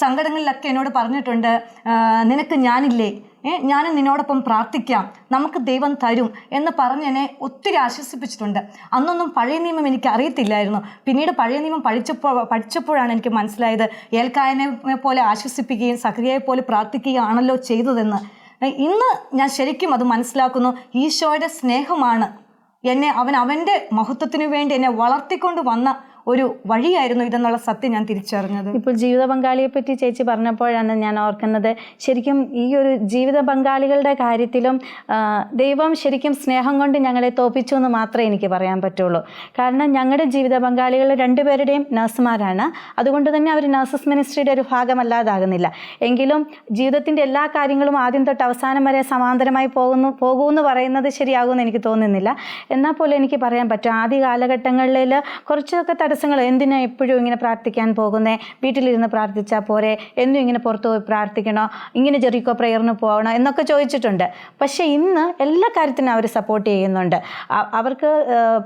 സങ്കടങ്ങളിലൊക്കെ എന്നോട് പറഞ്ഞിട്ടുണ്ട്, നിനക്ക് ഞാനില്ലേ, ഞാനും നിന്നോടൊപ്പം പ്രാർത്ഥിക്കാം, നമുക്ക് ദൈവം തരും എന്ന് പറഞ്ഞ് എന്നെ ഒത്തിരി ആശ്വസിപ്പിച്ചിട്ടുണ്ട്. അന്നൊന്നും പഴയ നിയമം എനിക്ക് അറിയത്തില്ലായിരുന്നു. പിന്നീട് പഴയ നിയമം പഠിച്ചപ്പോഴാണ് എനിക്ക് മനസ്സിലായത്, ഏൽക്കായനെ പോലെ ആശ്വസിപ്പിക്കുകയും സക്രിയയെ പോലെ പ്രാർത്ഥിക്കുകയാണല്ലോ ചെയ്തതെന്ന്. ഇന്ന് ഞാൻ ശരിക്കും അത് മനസ്സിലാക്കുന്നു. ഈശോയുടെ സ്നേഹമാണ് അവൻ്റെ മഹത്വത്തിനു വേണ്ടി എന്നെ വളർത്തിക്കൊണ്ട് വന്ന ഒരു വഴിയായിരുന്നു ഇതെന്നുള്ള സത്യം ഞാൻ തിരിച്ചറിഞ്ഞത്. ഇപ്പോൾ ജീവിത പങ്കാളിയെ പറ്റി ചേച്ചി പറഞ്ഞപ്പോഴാണ് ഞാൻ ഓർക്കുന്നത്, ശരിക്കും ഈ ഒരു ജീവിത പങ്കാളികളുടെ കാര്യത്തിലും ദൈവം ശരിക്കും സ്നേഹം കൊണ്ട് ഞങ്ങളെ തോൽപ്പിച്ചു എന്ന് മാത്രമേ എനിക്ക് പറയാൻ പറ്റുള്ളൂ. കാരണം ഞങ്ങളുടെ ജീവിത പങ്കാളികൾ 2 പേരുടെയും നഴ്സുമാരാണ്. അതുകൊണ്ട് തന്നെ അവർ നഴ്സസ് മിനിസ്ട്രിയുടെ ഒരു ഭാഗമല്ലാതാകുന്നില്ല. എങ്കിലും ജീവിതത്തിൻ്റെ എല്ലാ കാര്യങ്ങളും ആദ്യം തൊട്ട് അവസാനം വരെ സമാന്തരമായി പോകുമെന്ന് പറയുന്നത് ശരിയാകുമെന്ന് എനിക്ക് തോന്നുന്നില്ല. എന്നാൽ പോലും എനിക്ക് പറയാൻ പറ്റും, ആദ്യ കാലഘട്ടങ്ങളിൽ കുറച്ചൊക്കെ തടസ്സങ്ങൾ, എന്തിനാ എപ്പോഴും ഇങ്ങനെ പ്രാർത്ഥിക്കാൻ പോകുന്നേ, വീട്ടിലിരുന്ന് പ്രാർത്ഥിച്ചാൽ പോരെ, എന്നും ഇങ്ങനെ പുറത്തു പോയി പ്രാർത്ഥിക്കണോ, ഇങ്ങനെ ജെറിക്കോ പ്രയറിന് പോകണോ എന്നൊക്കെ ചോദിച്ചിട്ടുണ്ട്. പക്ഷേ ഇന്ന് എല്ലാ കാര്യത്തിനും അവർ സപ്പോർട്ട് ചെയ്യുന്നുണ്ട്. അവർക്ക്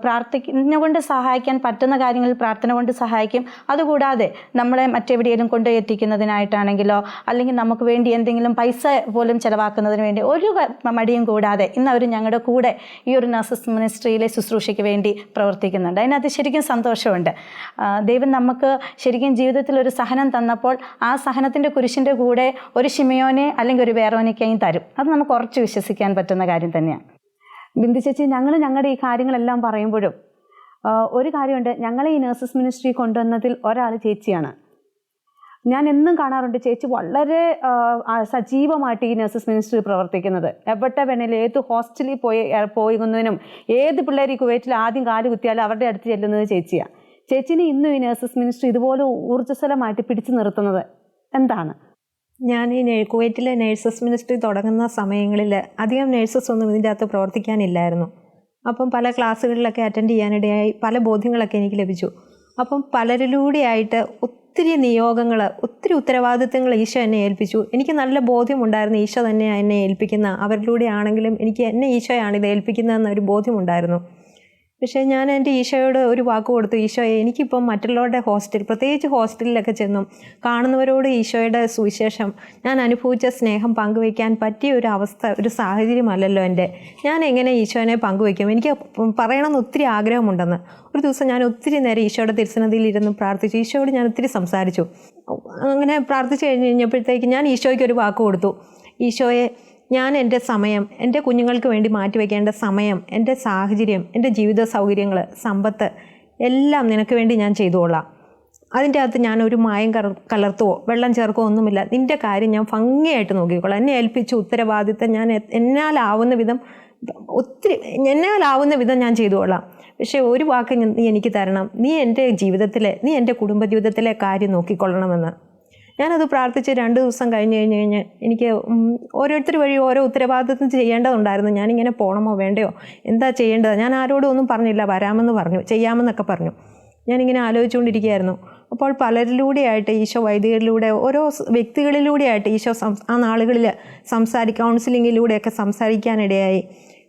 പ്രാർത്ഥന കൊണ്ട് സഹായിക്കാൻ പറ്റുന്ന കാര്യങ്ങളിൽ പ്രാർത്ഥന കൊണ്ട് സഹായിക്കും. അതുകൂടാതെ നമ്മളെ മറ്റെവിടെയെങ്കിലും കൊണ്ടുപോയി എത്തിക്കുന്നതിനായിട്ടാണെങ്കിലോ, അല്ലെങ്കിൽ നമുക്ക് വേണ്ടി എന്തെങ്കിലും പൈസ പോലും ചിലവാക്കുന്നതിന് വേണ്ടി ഒരു മടിയും കൂടാതെ ഇന്ന് അവർ ഞങ്ങളുടെ കൂടെ ഈ ഒരു നഴ്സസ് മിനിസ്ട്രിയിലെ ശുശ്രൂഷയ്ക്ക് വേണ്ടി പ്രവർത്തിക്കുന്നുണ്ട്. അതിനകത്ത് ശരിക്കും സന്തോഷമുണ്ട്. ദൈവം നമുക്ക് ശരിക്കും ജീവിതത്തിൽ ഒരു സഹനം തന്നപ്പോൾ ആ സഹനത്തിൻ്റെ കുരിശിൻ്റെ കൂടെ ഒരു ശിമയോനെ അല്ലെങ്കിൽ ഒരു വേറോനിക്കയും തരും. അത് നമുക്ക് ഉറച്ച് വിശ്വസിക്കാൻ പറ്റുന്ന കാര്യം തന്നെയാണ്. ബിന്ദു ചേച്ചി, ഞങ്ങളുടെ ഈ കാര്യങ്ങളെല്ലാം പറയുമ്പോഴും ഒരു കാര്യമുണ്ട്, ഞങ്ങളെ ഈ നഴ്സസ് മിനിസ്ട്രി കൊണ്ടുവന്നതിൽ ഒരാൾ ചേച്ചിയാണ്. ഞാൻ എന്നും കാണാറുണ്ട് ചേച്ചി വളരെ സജീവമായിട്ട് ഈ നഴ്സസ് മിനിസ്ട്രി പ്രവർത്തിക്കുന്നത്. എവിടെ വേണേലും ഏത് ഹോസ്റ്റലിൽ പോകുന്നതിനും ഏത് പിള്ളേർ ഈ കുവൈറ്റിൽ ആദ്യം കാല് കുത്തിയാലും അവരുടെ അടുത്ത് ചെല്ലുന്നത് ചേച്ചിയാണ്. ചേച്ചിനെ ഇന്നും ഈ നഴ്സസ് മിനിസ്ട്രി ഇതുപോലെ ഊർജ്ജസ്വലമായിട്ട് പിടിച്ചു നിർത്തുന്നത് എന്താണ്? ഞാൻ ഈ കുവൈറ്റിലെ നഴ്സസ് മിനിസ്ട്രി തുടങ്ങുന്ന സമയങ്ങളിൽ അധികം നഴ്സസ് ഒന്നും ഇതിൻ്റെ അകത്ത് പ്രവർത്തിക്കാനില്ലായിരുന്നു. അപ്പം പല ക്ലാസ്സുകളിലൊക്കെ അറ്റൻഡ് ചെയ്യാനിടയായി പല ബോധ്യങ്ങളൊക്കെ എനിക്ക് ലഭിച്ചു. അപ്പം പലരിലൂടെയായിട്ട് ഒത്തിരി നിയോഗങ്ങൾ, ഒത്തിരി ഉത്തരവാദിത്തങ്ങൾ ഈശോ എന്നെ ഏൽപ്പിച്ചു. എനിക്ക് നല്ല ബോധ്യമുണ്ടായിരുന്നു ഈശോ തന്നെയാണ് എന്നെ ഏൽപ്പിക്കുന്ന, അവരിലൂടെ ആണെങ്കിലും എനിക്ക് എന്നെ ഈശോയാണ് ഇത് ഏൽപ്പിക്കുന്നതെന്നൊരു ബോധ്യമുണ്ടായിരുന്നു. പക്ഷേ ഞാൻ എൻ്റെ ഈശോയോട് ഒരു വാക്ക് കൊടുത്തു, ഈശോയെ എനിക്കിപ്പം മറ്റുള്ളവരുടെ പ്രത്യേകിച്ച് ഹോസ്റ്റലിലൊക്കെ ചെന്നും കാണുന്നവരോട് ഈശോയുടെ സുവിശേഷം, ഞാൻ അനുഭവിച്ച സ്നേഹം പങ്കുവയ്ക്കാൻ പറ്റിയ ഒരു അവസ്ഥ, ഒരു സാഹചര്യമല്ലല്ലോ എൻ്റെ. ഞാൻ എങ്ങനെ ഈശോനെ പങ്കുവയ്ക്കും? എനിക്ക് പറയണമെന്ന് ഒത്തിരി ആഗ്രഹമുണ്ടെന്ന്. ഒരു ദിവസം ഞാൻ ഒത്തിരി നേരം ഈശോയുടെ തിരുസന്നിധിയിൽ ഇരുന്ന് പ്രാർത്ഥിച്ചു. ഈശോയോട് ഞാൻ ഒത്തിരി സംസാരിച്ചു. അങ്ങനെ പ്രാർത്ഥിച്ചു കഴിഞ്ഞപ്പോഴത്തേക്ക് ഞാൻ ഈശോയ്ക്ക് ഒരു വാക്ക് കൊടുത്തു, ഈശോയെ ഞാൻ എൻ്റെ സമയം, എൻ്റെ കുഞ്ഞുങ്ങൾക്ക് വേണ്ടി മാറ്റിവെക്കേണ്ട സമയം, എൻ്റെ സാഹചര്യം, എൻ്റെ ജീവിത സൗകര്യങ്ങൾ, സമ്പത്ത് എല്ലാം നിനക്ക് വേണ്ടി ഞാൻ ചെയ്തുകൊള്ളാം. അതിൻ്റെ അകത്ത് ഞാൻ ഒരു മായം കലർത്തുവോ വെള്ളം ചേർക്കോ ഒന്നുമില്ല. നിൻ്റെ കാര്യം ഞാൻ ഭംഗിയായിട്ട് നോക്കിക്കോളാം. എന്നെ ഏൽപ്പിച്ച ഉത്തരവാദിത്തം ഞാൻ എന്നാലാവുന്ന വിധം ഞാൻ ചെയ്തുകൊള്ളാം. പക്ഷേ ഒരു വാക്ക് നീ എനിക്ക് തരണം, നീ എൻ്റെ കുടുംബജീവിതത്തിലെ കാര്യം നോക്കിക്കൊള്ളണമെന്ന്. ഞാനത് പ്രാർത്ഥിച്ച് 2 ദിവസം കഴിഞ്ഞ് എനിക്ക് ഓരോരുത്തർ വഴി ഓരോ ഉത്തരവാദിത്വം ചെയ്യേണ്ടതുണ്ടായിരുന്നു. ഞാനിങ്ങനെ പോകണമോ വേണ്ടയോ, എന്താ ചെയ്യേണ്ടത്? ഞാൻ ആരോടും ഒന്നും പറഞ്ഞില്ല, വരാമെന്ന് പറഞ്ഞു, ചെയ്യാമെന്നൊക്കെ പറഞ്ഞു. ഞാനിങ്ങനെ ആലോചിച്ചുകൊണ്ടിരിക്കുകയായിരുന്നു. അപ്പോൾ പലരിലൂടെയായിട്ട് ഈശോ, വൈദികരിലൂടെ, ഓരോ വ്യക്തികളിലൂടെയായിട്ട് ഈശോ ആ നാളുകളിൽ കൗൺസിലിങ്ങിലൂടെയൊക്കെ സംസാരിക്കാനിടയായി.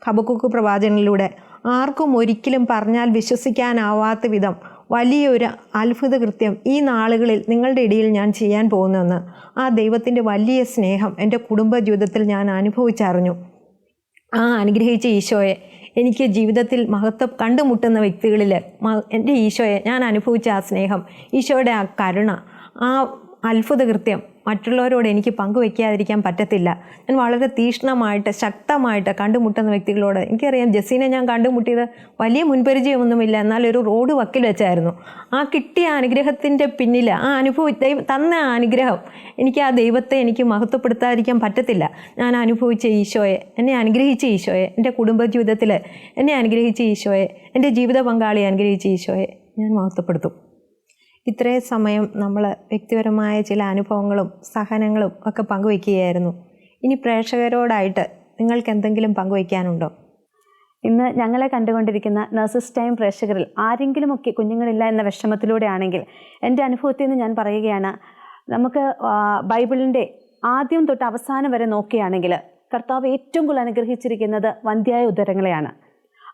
ഹബക്കൂക്ക് പ്രവാചകനിലൂടെ ആർക്കും ഒരിക്കലും പറഞ്ഞാൽ വിശ്വസിക്കാനാവാത്ത വിധം വലിയൊരു അത്ഭുത കൃത്യം ഈ നാളുകളിൽ നിങ്ങളുടെ ഇടയിൽ ഞാൻ ചെയ്യാൻ പോകുന്നുവെന്ന് ആ ദൈവത്തിൻ്റെ വലിയ സ്നേഹം എൻ്റെ കുടുംബജീവിതത്തിൽ ഞാൻ അനുഭവിച്ചറിഞ്ഞു. ആ അനുഗ്രഹിച്ച ഈശോയെ, എനിക്ക് ജീവിതത്തിൽ മഹത്വം കണ്ടുമുട്ടുന്ന വ്യക്തികളിൽ എൻ്റെ ഈശോയെ ഞാൻ അനുഭവിച്ച ആ സ്നേഹം, ഈശോയുടെ ആ കരുണ, ആ അത്ഭുത കൃത്യം മറ്റുള്ളവരോട് എനിക്ക് പങ്കുവയ്ക്കാതിരിക്കാൻ പറ്റത്തില്ല. ഞാൻ വളരെ തീക്ഷ്ണമായിട്ട് ശക്തമായിട്ട് കണ്ടുമുട്ടുന്ന വ്യക്തികളോട്, എനിക്കറിയാം ജെസ്സിനെ ഞാൻ കണ്ടുമുട്ടിയത് വലിയ മുൻപരിചയമൊന്നുമില്ല, എന്നാൽ ഒരു റോഡ് വക്കിൽ വെച്ചായിരുന്നു. ആ കിട്ടിയ അനുഗ്രഹത്തിൻ്റെ പിന്നിൽ ആ ദൈവം തന്ന ആ അനുഗ്രഹം, എനിക്ക് ആ ദൈവത്തെ എനിക്ക് മഹത്വപ്പെടുത്താതിരിക്കാൻ പറ്റത്തില്ല. ഞാൻ അനുഭവിച്ച ഈശോയെ, എന്നെ അനുഗ്രഹിച്ച ഈശോയെ, എൻ്റെ കുടുംബജീവിതത്തിൽ എന്നെ അനുഗ്രഹിച്ച ഈശോയെ, എൻ്റെ ജീവിത പങ്കാളിയെ അനുഗ്രഹിച്ച ഈശോയെ ഞാൻ മഹത്വപ്പെടുത്തും. ഇത്രയും സമയം നമ്മൾ വ്യക്തിപരമായ ചില അനുഭവങ്ങളും സഹനങ്ങളും ഒക്കെ പങ്കുവയ്ക്കുകയായിരുന്നു. ഇനി പ്രേക്ഷകരോടായിട്ട് നിങ്ങൾക്ക് എന്തെങ്കിലും പങ്കുവയ്ക്കാനുണ്ടോ? ഇന്ന് ഞങ്ങളെ കണ്ടുകൊണ്ടിരിക്കുന്ന നഴ്സസ് ടൈം പ്രേക്ഷകരിൽ ആരെങ്കിലുമൊക്കെ കുഞ്ഞുങ്ങളില്ല എന്ന വിഷമത്തിലൂടെ ആണെങ്കിൽ എൻ്റെ അനുഭവത്തിൽ നിന്ന് ഞാൻ പറയുകയാണ്, നമുക്ക് ബൈബിളിൻ്റെ ആദ്യം തൊട്ട് അവസാനം വരെ നോക്കുകയാണെങ്കിൽ കർത്താവ് ഏറ്റവും കൂടുതൽ അനുഗ്രഹിച്ചിരിക്കുന്നത് വന്ധ്യായ ഉദരങ്ങളെയാണ്.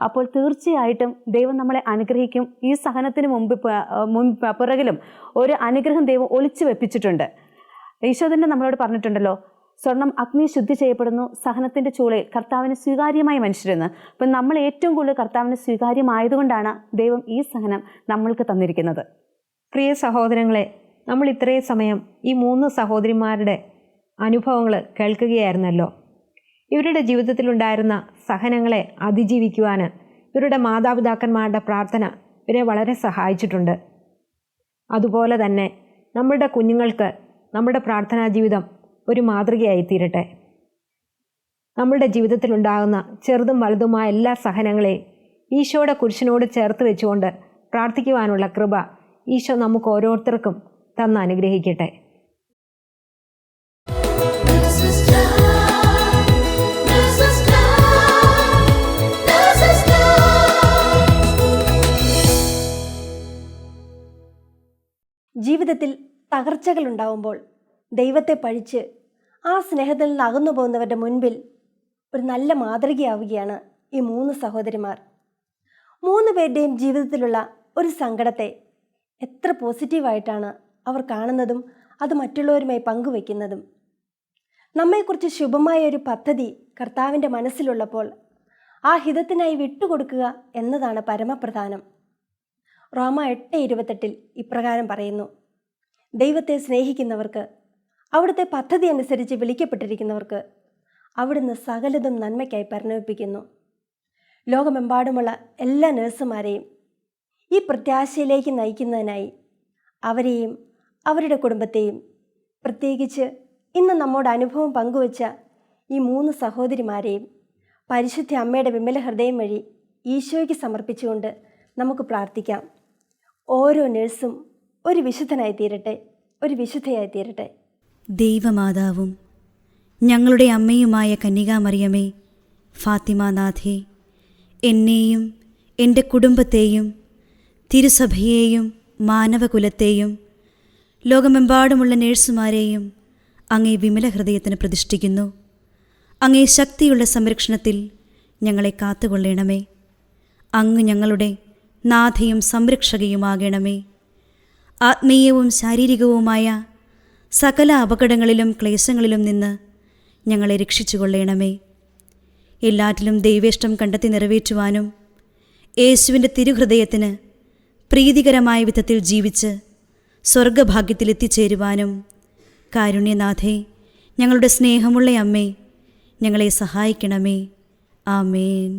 അപ്പോൾ തീർച്ചയായിട്ടും ദൈവം നമ്മളെ അനുഗ്രഹിക്കും. ഈ സഹനത്തിന് പുറകിലും ഒരു അനുഗ്രഹം ദൈവം ഒളിച്ചു വെപ്പിച്ചിട്ടുണ്ട്. ഈശോ തന്നെ നമ്മളോട് പറഞ്ഞിട്ടുണ്ടല്ലോ, സ്വർണം അഗ്നി ശുദ്ധി ചെയ്യപ്പെടുന്നു, സഹനത്തിൻ്റെ ചൂളയിൽ കർത്താവിന് സ്വീകാര്യമായ മനുഷ്യരെന്ന്. അപ്പം നമ്മൾ ഏറ്റവും കൂടുതൽ കർത്താവിന് സ്വീകാര്യമായതുകൊണ്ടാണ് ദൈവം ഈ സഹനം നമ്മൾക്ക് തന്നിരിക്കുന്നത്. പ്രിയ സഹോദരങ്ങളെ, നമ്മൾ ഇത്രയും സമയം ഈ 3 സഹോദരിമാരുടെ അനുഭവങ്ങൾ കേൾക്കുകയായിരുന്നല്ലോ. ഇവരുടെ ജീവിതത്തിലുണ്ടായിരുന്ന സഹനങ്ങളെ അതിജീവിക്കുവാൻ ഇവരുടെ മാതാപിതാക്കന്മാരുടെ പ്രാർത്ഥന ഇവരെ വളരെ സഹായിച്ചിട്ടുണ്ട്. അതുപോലെ തന്നെ നമ്മുടെ കുഞ്ഞുങ്ങൾക്ക് നമ്മുടെ പ്രാർത്ഥനാ ജീവിതം ഒരു മാതൃകയായി തീരട്ടെ. നമ്മളുടെ ജീവിതത്തിലുണ്ടാകുന്ന ചെറുതും വലുതുമായ എല്ലാ സഹനങ്ങളെയും ഈശോയുടെ കുരിശിനോട് ചേർത്ത് വെച്ചുകൊണ്ട് പ്രാർത്ഥിക്കുവാനുള്ള കൃപ ഈശോ നമുക്ക് ഓരോരുത്തർക്കും തന്ന് അനുഗ്രഹിക്കട്ടെ. ജീവിതത്തിൽ തകർച്ചകളുണ്ടാവുമ്പോൾ ദൈവത്തെ പഴിച്ച് ആ സ്നേഹത്തിൽ നിന്ന് അകന്നു പോകുന്നവരുടെ മുൻപിൽ ഒരു നല്ല മാതൃകയാവുകയാണ് ഈ 3 സഹോദരിമാർ. 3 പേരുടെയും ജീവിതത്തിലുള്ള ഒരു സങ്കടത്തെ എത്ര പോസിറ്റീവായിട്ടാണ് അവർ കാണുന്നതും അത് മറ്റുള്ളവരുമായി പങ്കുവയ്ക്കുന്നതും. നമ്മെക്കുറിച്ച് ശുഭമായ ഒരു പദ്ധതി കർത്താവിൻ്റെ മനസ്സിലുള്ളപ്പോൾ ആ ഹിതത്തിനായി വിട്ടുകൊടുക്കുക എന്നതാണ് പരമപ്രധാനം. റോമ 8:28 ഇപ്രകാരം പറയുന്നു, ദൈവത്തെ സ്നേഹിക്കുന്നവർക്ക്, അവിടുത്തെ പദ്ധതി അനുസരിച്ച് വിളിക്കപ്പെട്ടിരിക്കുന്നവർക്ക് അവിടുന്ന് സകലതും നന്മയ്ക്കായി പരിണമിപ്പിക്കുന്നു. ലോകമെമ്പാടുമുള്ള എല്ലാ നഴ്സുമാരെയും ഈ പ്രത്യാശയിലേക്ക് നയിക്കുന്നതിനായി അവരെയും അവരുടെ കുടുംബത്തെയും, പ്രത്യേകിച്ച് ഇന്ന് നമ്മോട് അനുഭവം പങ്കുവച്ച ഈ 3 സഹോദരിമാരെയും പരിശുദ്ധ അമ്മയുടെ വിമല ഹൃദയം വഴി ഈശോയ്ക്ക് സമർപ്പിച്ചുകൊണ്ട് നമുക്ക് പ്രാർത്ഥിക്കാം. ഓരോ നഴ്സും ഒരു വിശുദ്ധനായി തീരട്ടെ, ഒരു വിശുദ്ധയായി തീരട്ടെ. ദൈവമാതാവും ഞങ്ങളുടെ അമ്മയുമായ കന്യകാമറിയമേ, ഫാത്തിമാനാഥേ, എന്നെയും എൻ്റെ കുടുംബത്തെയും തിരുസഭയെയും മാനവകുലത്തെയും ലോകമെമ്പാടുമുള്ള നേഴ്സുമാരെയും അങ്ങേ വിമല ഹൃദയത്തിന് പ്രതിഷ്ഠിക്കുന്നു. അങ്ങേ ശക്തിയുള്ള സംരക്ഷണത്തിൽ ഞങ്ങളെ കാത്തുകൊള്ളണമേ. അങ്ങ് ഞങ്ങളുടെ നാഥയും സംരക്ഷകയുമാകണമേ. ആത്മീയവും ശാരീരികവുമായ സകല അപകടങ്ങളിലും ക്ലേശങ്ങളിലും നിന്ന് ഞങ്ങളെ രക്ഷിച്ചുകൊള്ളണമേ. എല്ലാറ്റിലും ദൈവേഷ്ടം കണ്ടെത്തി നിറവേറ്റുവാനും യേശുവിൻ്റെ തിരുഹൃദയത്തിന് പ്രീതികരമായ വിധത്തിൽ ജീവിച്ച് സ്വർഗഭാഗ്യത്തിലെത്തിച്ചേരുവാനും കാരുണ്യനാഥേ, ഞങ്ങളുടെ സ്നേഹമുള്ള അമ്മേ, ഞങ്ങളെ സഹായിക്കണമേ. ആമേൻ.